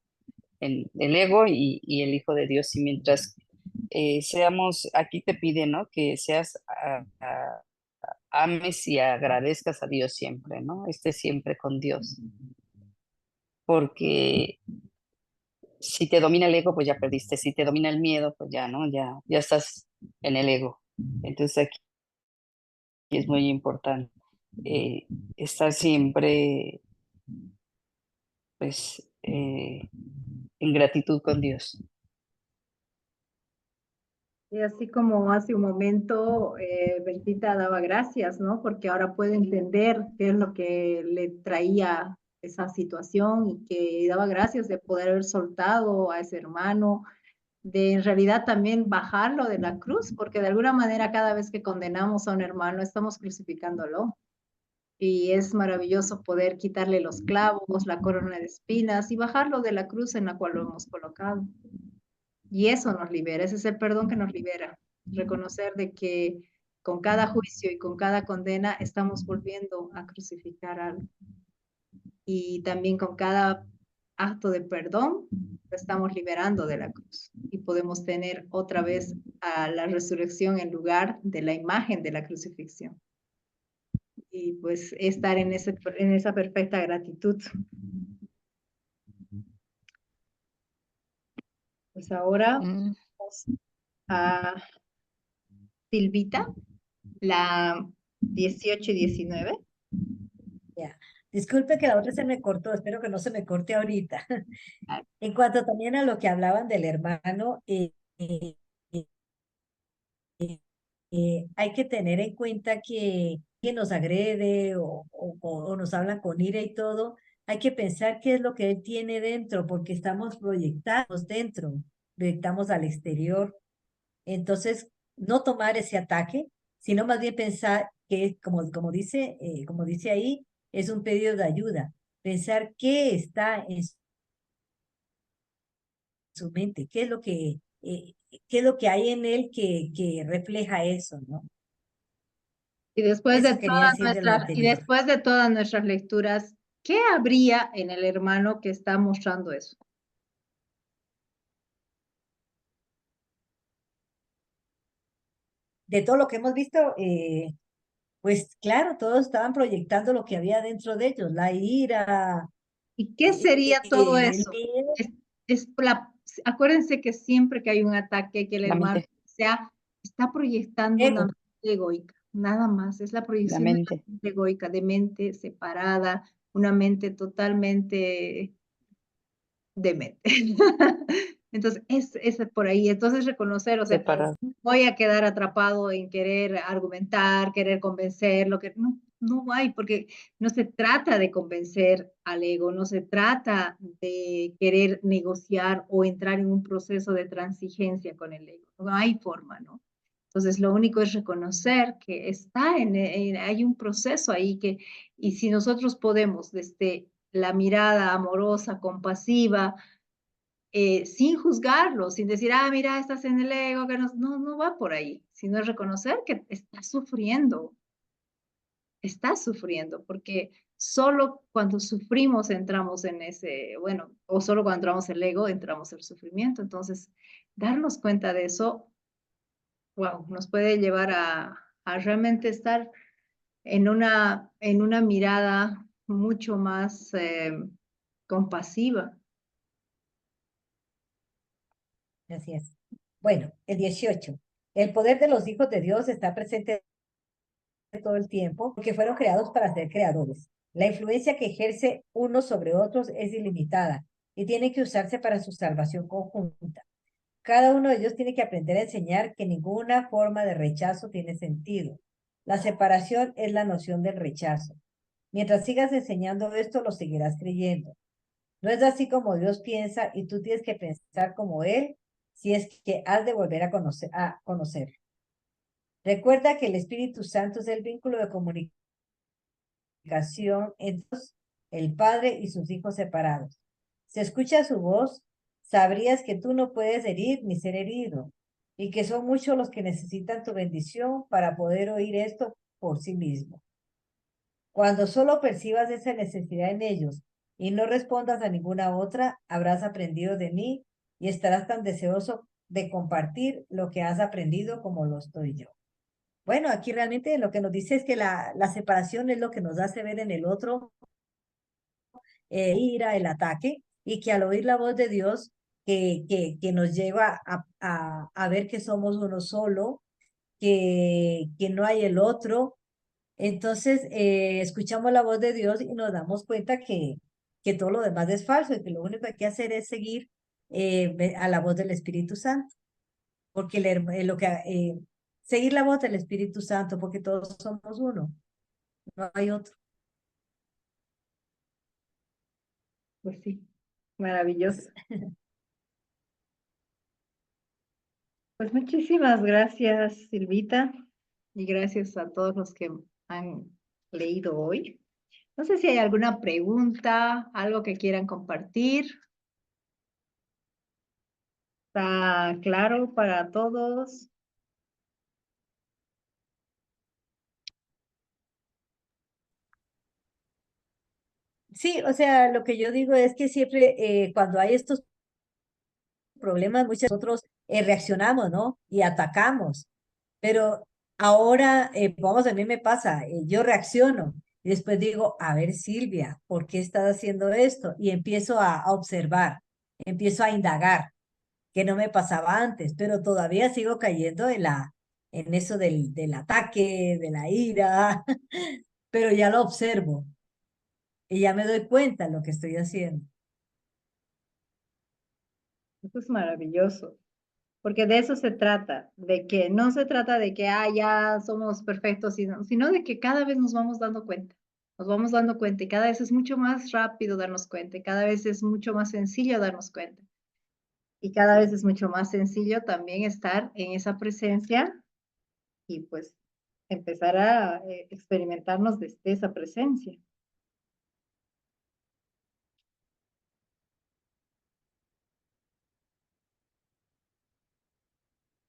En el ego y el Hijo de Dios, y mientras seamos, aquí te pide, ¿no? Que seas ames y agradezcas a Dios siempre, ¿no? Estés siempre con Dios. Porque si te domina el ego, pues ya perdiste. Si te domina el miedo, pues ya, ¿no? Ya estás en el ego. Entonces aquí es muy importante estar siempre, pues, en gratitud con Dios. Y así como hace un momento Bertita daba gracias, ¿no? Porque ahora puede entender qué es lo que le traía esa situación y que daba gracias de poder haber soltado a ese hermano, de en realidad también bajarlo de la cruz, porque de alguna manera cada vez que condenamos a un hermano estamos crucificándolo. Y es maravilloso poder quitarle los clavos, la corona de espinas y bajarlo de la cruz en la cual lo hemos colocado. Y eso nos libera, ese es el perdón que nos libera. Reconocer de que con cada juicio y con cada condena estamos volviendo a crucificar algo. Y también con cada acto de perdón lo estamos liberando de la cruz. Y podemos tener otra vez a la resurrección en lugar de la imagen de la crucifixión. Y pues estar en esa perfecta gratitud. Pues ahora Mm, vamos a Silvita, la 18 y 19. Ya. Disculpe que la otra se me cortó, espero que no se me corte ahorita. En cuanto también a lo que hablaban del hermano, hay que tener en cuenta que nos agrede o nos hablan con ira y todo, hay que pensar qué es lo que él tiene dentro, porque estamos proyectados dentro, proyectamos al exterior. Entonces, no tomar ese ataque, sino más bien pensar que, como dice ahí, es un pedido de ayuda. Pensar qué está en su mente, qué es lo que hay en él que refleja eso, ¿no? Y después de Eso quería todas decir de lo anterior. nuestras lecturas, ¿qué habría en el hermano que está mostrando eso? De todo lo que hemos visto, pues claro, todos estaban proyectando lo que había dentro de ellos, la ira, ¿Y qué sería todo el eso? miedo. Es acuérdense que siempre que hay un ataque, que el La hermano mente, está proyectando una Ego. mente egoica, nada más, es la la proyección de una mente. mente egoica, de mente separada, una mente totalmente demente. Entonces, es por ahí. Entonces, reconocer, o sea, Separado. voy a quedar atrapado en querer argumentar, querer convencer, lo que no hay, porque no se trata de convencer al ego, no se trata de querer negociar o entrar en un proceso de transigencia con el ego. No hay forma, ¿no? Entonces, lo único es reconocer que está hay un proceso ahí y si nosotros podemos, desde la mirada amorosa, compasiva, sin juzgarlo, sin decir, ah, mira, estás en el ego, que no va por ahí, sino reconocer que estás sufriendo, porque solo cuando sufrimos entramos en ese, bueno, o solo cuando entramos el ego, entramos el sufrimiento. Entonces, darnos cuenta de eso, wow, nos puede llevar a realmente estar en una mirada mucho más compasiva. Así es. Bueno, el 18. El poder de los hijos de Dios está presente todo el tiempo porque fueron creados para ser creadores. La influencia que ejerce unos sobre otros es ilimitada y tiene que usarse para su salvación conjunta. Cada uno de ellos tiene que aprender a enseñar que ninguna forma de rechazo tiene sentido. La separación es la noción del rechazo. Mientras sigas enseñando esto, lo seguirás creyendo. No es así como Dios piensa y tú tienes que pensar como Él si es que has de volver a conocer. Recuerda que el Espíritu Santo es el vínculo de comunicación entre Dios, el Padre y sus hijos separados. Si escuchas su voz, sabrías que tú no puedes herir ni ser herido y que son muchos los que necesitan tu bendición para poder oír esto por sí mismo. Cuando solo percibas esa necesidad en ellos y no respondas a ninguna otra, habrás aprendido de mí y estarás tan deseoso de compartir lo que has aprendido como lo estoy yo. Bueno, aquí realmente lo que nos dice es que la separación es lo que nos hace ver en el otro ira, el ataque, y que al oír la voz de Dios, que nos lleva a ver que somos uno solo, que no hay el otro. Entonces, escuchamos la voz de Dios y nos damos cuenta que todo lo demás es falso y que lo único que hay que hacer es seguir a la voz del Espíritu Santo, porque seguir la voz del Espíritu Santo, porque todos somos uno, no hay otro. Pues sí, maravilloso. Pues muchísimas gracias, Silvita, y gracias a todos los que han leído hoy. No sé si hay alguna pregunta, algo que quieran compartir. ¿Está claro para todos? Sí, o sea, lo que yo digo es que siempre cuando hay estos problemas, muchos nosotros reaccionamos, ¿no? Y atacamos. Pero ahora, vamos, a mí me pasa, yo reacciono y después digo, a ver, Silvia, ¿por qué estás haciendo esto? Y empiezo a observar, empiezo a indagar, que no me pasaba antes, pero todavía sigo cayendo en eso del ataque, de la ira, pero ya lo observo y ya me doy cuenta de lo que estoy haciendo. Eso es maravilloso, porque de eso se trata, de que no se trata de que ya somos perfectos, sino de que cada vez nos vamos dando cuenta. Nos vamos dando cuenta y cada vez es mucho más rápido darnos cuenta y cada vez es mucho más sencillo darnos cuenta. Y cada vez es mucho más sencillo también estar en esa presencia y pues empezar a experimentarnos desde esa presencia.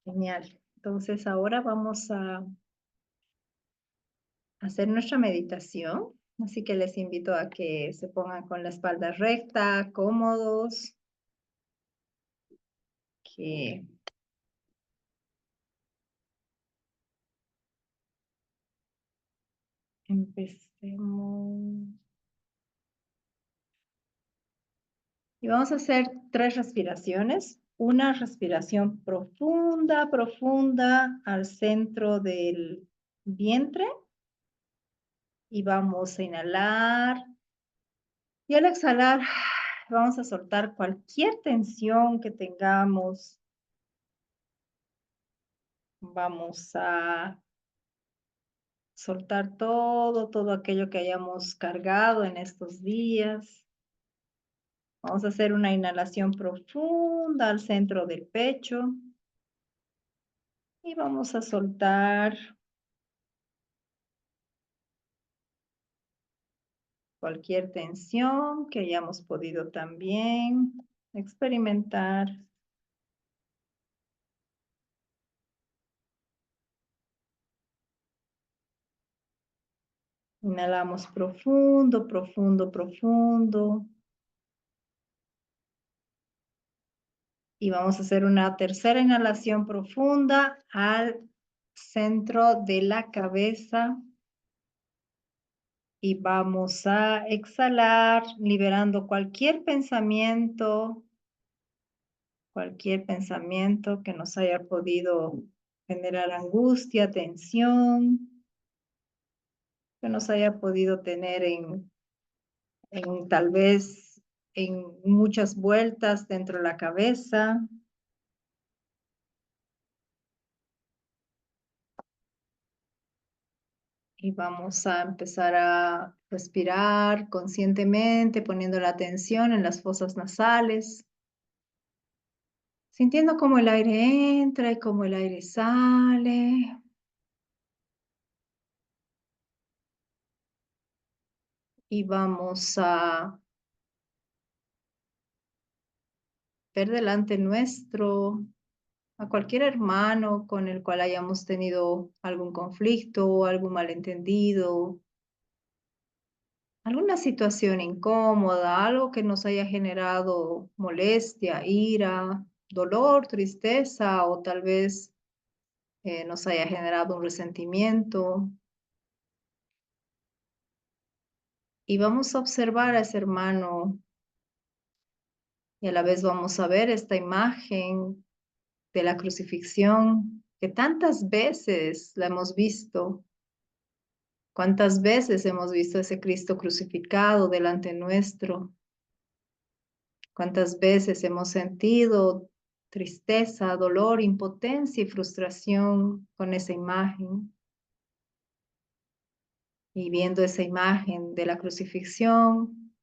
Genial. Entonces ahora vamos a hacer nuestra meditación. Así que les invito a que se pongan con la espalda recta, cómodos, que empecemos. Y vamos a hacer 3 respiraciones. Una respiración profunda, profunda al centro del vientre. Y vamos a inhalar. Y al exhalar, vamos a soltar cualquier tensión que tengamos. Vamos a soltar todo aquello que hayamos cargado en estos días. Vamos a hacer una inhalación profunda al centro del pecho. Y vamos a soltar cualquier tensión que hayamos podido también experimentar. Inhalamos profundo, profundo, profundo. Y vamos a hacer una tercera inhalación profunda al centro de la cabeza. Y vamos a exhalar, liberando cualquier pensamiento que nos haya podido generar angustia, tensión, que nos haya podido tener en tal vez en muchas vueltas dentro de la cabeza. Y vamos a empezar a respirar conscientemente, poniendo la atención en las fosas nasales, sintiendo cómo el aire entra y cómo el aire sale. Y vamos a ver delante nuestro a cualquier hermano con el cual hayamos tenido algún conflicto, algún malentendido, alguna situación incómoda, algo que nos haya generado molestia, ira, dolor, tristeza o tal vez nos haya generado un resentimiento. Y vamos a observar a ese hermano y a la vez vamos a ver esta imagen de la crucifixión que tantas veces la hemos visto. ¿Cuántas veces hemos visto a ese Cristo crucificado delante nuestro? ¿Cuántas veces hemos sentido tristeza, dolor, impotencia y frustración con esa imagen? Y viendo esa imagen de la crucifixión,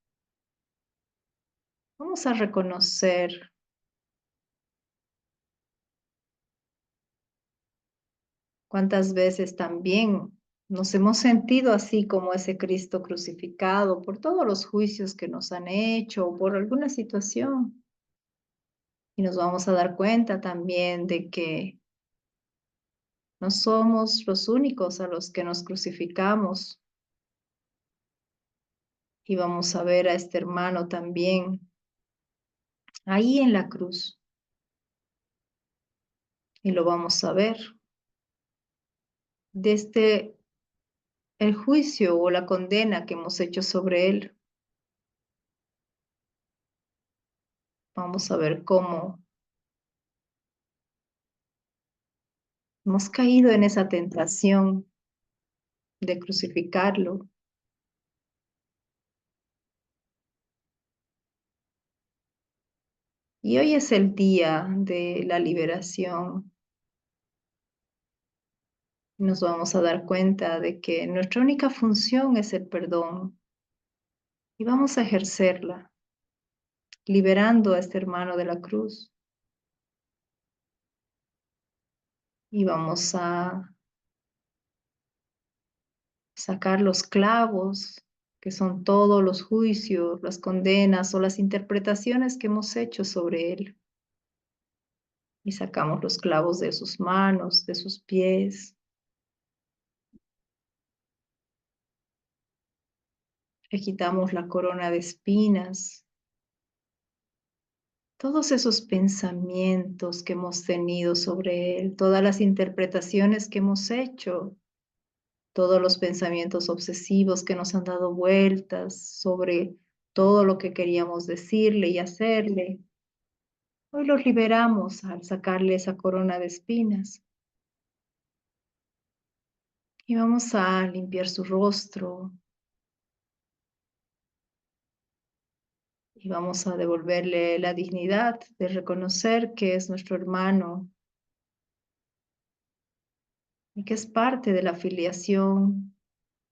vamos a reconocer cuántas veces también nos hemos sentido así como ese Cristo crucificado por todos los juicios que nos han hecho o por alguna situación. Y nos vamos a dar cuenta también de que no somos los únicos a los que nos crucificamos. Y vamos a ver a este hermano también ahí en la cruz. Y lo vamos a ver desde el juicio o la condena que hemos hecho sobre él. Vamos a ver cómo hemos caído en esa tentación de crucificarlo. Y hoy es el día de la liberación. Nos vamos a dar cuenta de que nuestra única función es el perdón. Y vamos a ejercerla, liberando a este hermano de la cruz. Y vamos a sacar los clavos, que son todos los juicios, las condenas o las interpretaciones que hemos hecho sobre él. Y sacamos los clavos de sus manos, de sus pies. Le quitamos la corona de espinas. Todos esos pensamientos que hemos tenido sobre él, todas las interpretaciones que hemos hecho, todos los pensamientos obsesivos que nos han dado vueltas sobre todo lo que queríamos decirle y hacerle. Hoy los liberamos al sacarle esa corona de espinas. Y vamos a limpiar su rostro. Y vamos a devolverle la dignidad de reconocer que es nuestro hermano y que es parte de la filiación,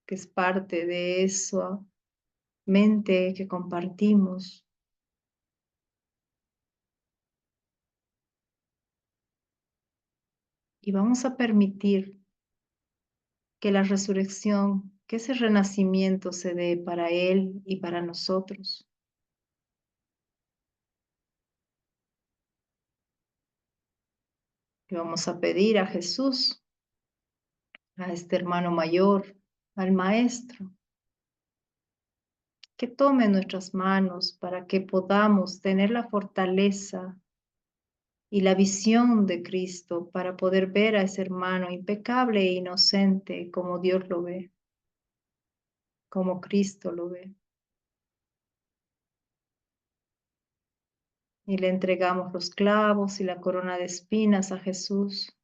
que es parte de esa mente que compartimos. Y vamos a permitir que la resurrección que ese renacimiento se dé para él y para nosotros. Le vamos a pedir a Jesús, a este hermano mayor, al Maestro, que tome nuestras manos para que podamos tener la fortaleza y la visión de Cristo para poder ver a ese hermano impecable e inocente como Dios lo ve, como Cristo lo ve. Y le entregamos los clavos y la corona de espinas a Jesús,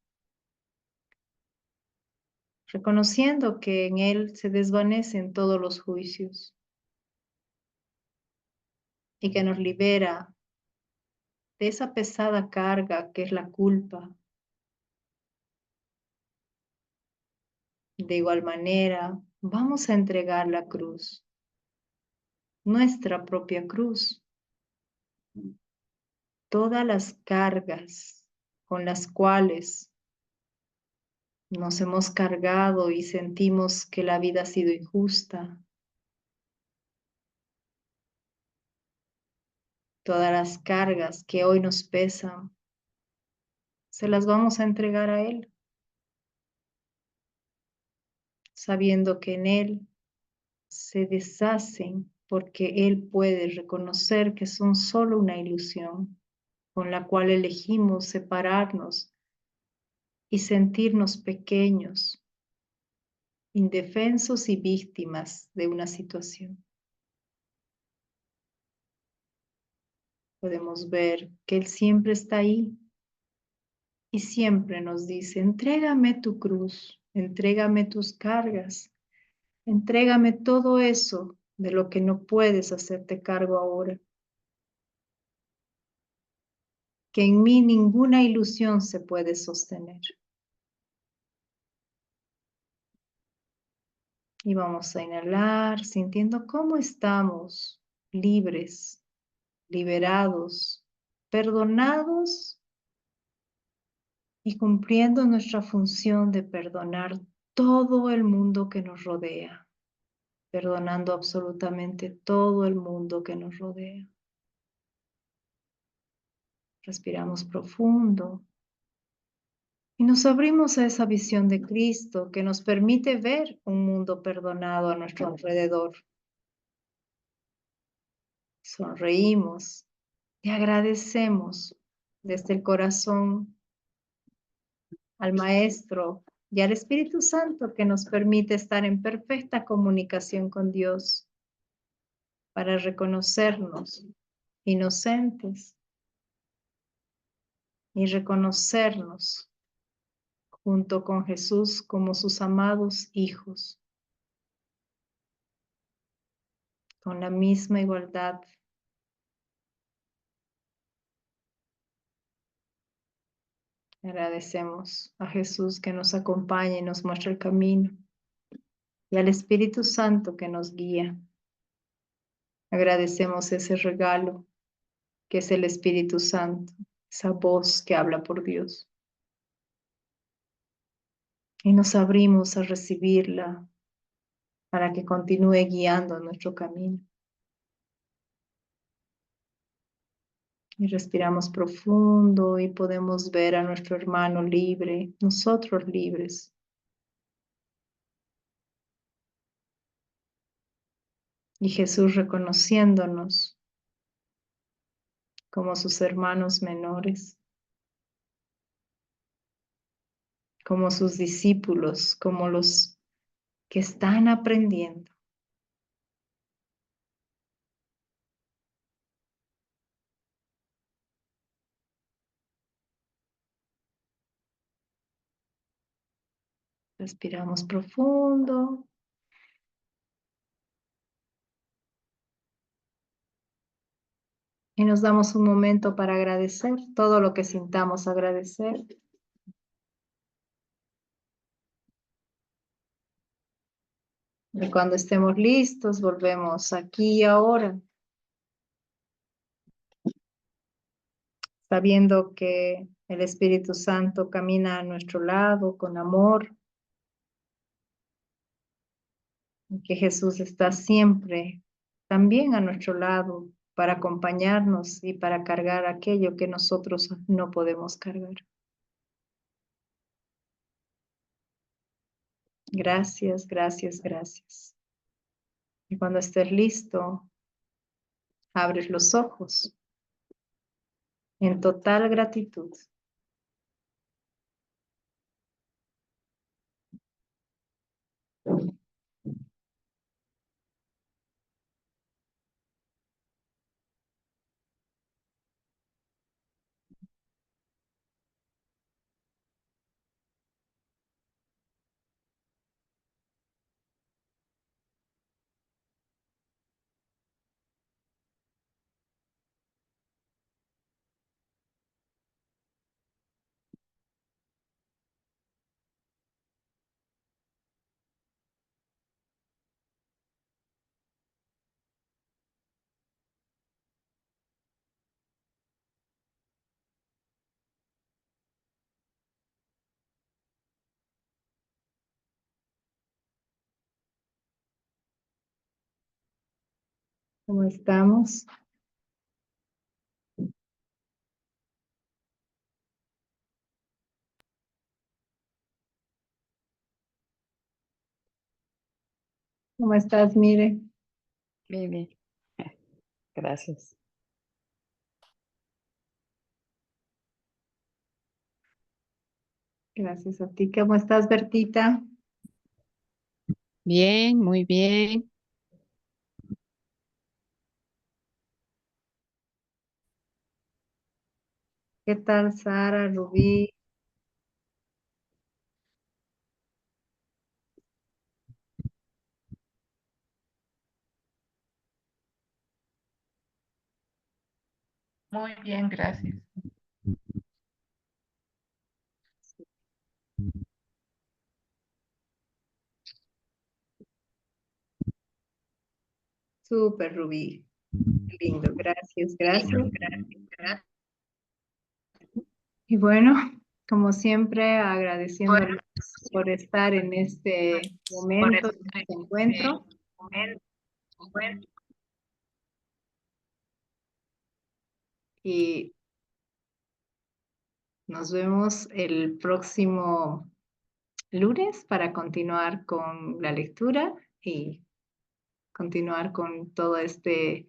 reconociendo que en Él se desvanecen todos los juicios y que nos libera de esa pesada carga que es la culpa. De igual manera, vamos a entregar la cruz, nuestra propia cruz, todas las cargas con las cuales nos hemos cargado y sentimos que la vida ha sido injusta, todas las cargas que hoy nos pesan, se las vamos a entregar a Él, sabiendo que en Él se deshacen porque Él puede reconocer que son solo una ilusión con la cual elegimos separarnos y sentirnos pequeños, indefensos y víctimas de una situación. Podemos ver que Él siempre está ahí y siempre nos dice, entrégame tu cruz, entrégame tus cargas, entrégame todo eso de lo que no puedes hacerte cargo ahora. Que en mí ninguna ilusión se puede sostener. Y vamos a inhalar sintiendo cómo estamos libres, liberados, perdonados y cumpliendo nuestra función de perdonar todo el mundo que nos rodea, perdonando absolutamente todo el mundo que nos rodea. Respiramos profundo y nos abrimos a esa visión de Cristo que nos permite ver un mundo perdonado a nuestro alrededor. Sonreímos y agradecemos desde el corazón al Maestro y al Espíritu Santo que nos permite estar en perfecta comunicación con Dios para reconocernos inocentes y reconocernos junto con Jesús como sus amados hijos, con la misma igualdad. Agradecemos a Jesús que nos acompaña y nos muestra el camino y al Espíritu Santo que nos guía. Agradecemos ese regalo que es el Espíritu Santo, esa voz que habla por Dios. Y nos abrimos a recibirla para que continúe guiando nuestro camino. Y respiramos profundo y podemos ver a nuestro hermano libre, nosotros libres. Y Jesús reconociéndonos como sus hermanos menores, como sus discípulos, como los que están aprendiendo. Respiramos profundo. Y nos damos un momento para agradecer todo lo que sintamos agradecer. Y cuando estemos listos, volvemos aquí y ahora, sabiendo que el Espíritu Santo camina a nuestro lado con amor, y que Jesús está siempre también a nuestro lado para acompañarnos y para cargar aquello que nosotros no podemos cargar. Gracias, gracias, gracias. Y cuando estés listo, abres los ojos en total gratitud. ¿Cómo estamos? ¿Cómo estás, Mire? Bien, bien. Gracias. Gracias a ti. ¿Cómo estás, Bertita? Bien, muy bien. ¿Qué tal, Sara, Rubí? Muy bien, gracias. Súper, Rubí. Lindo, gracias, gracias. Y bueno, como siempre, agradeciéndoles por estar en este momento, en este encuentro. Y nos vemos el próximo lunes para continuar con la lectura y continuar con todo este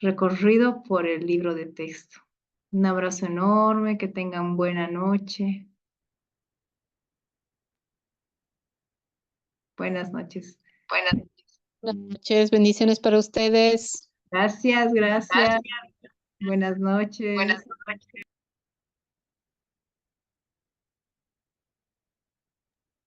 recorrido por el libro de texto. Un abrazo enorme, que tengan buena noche. Buenas noches. Buenas noches, bendiciones para ustedes. Gracias, gracias. Buenas noches.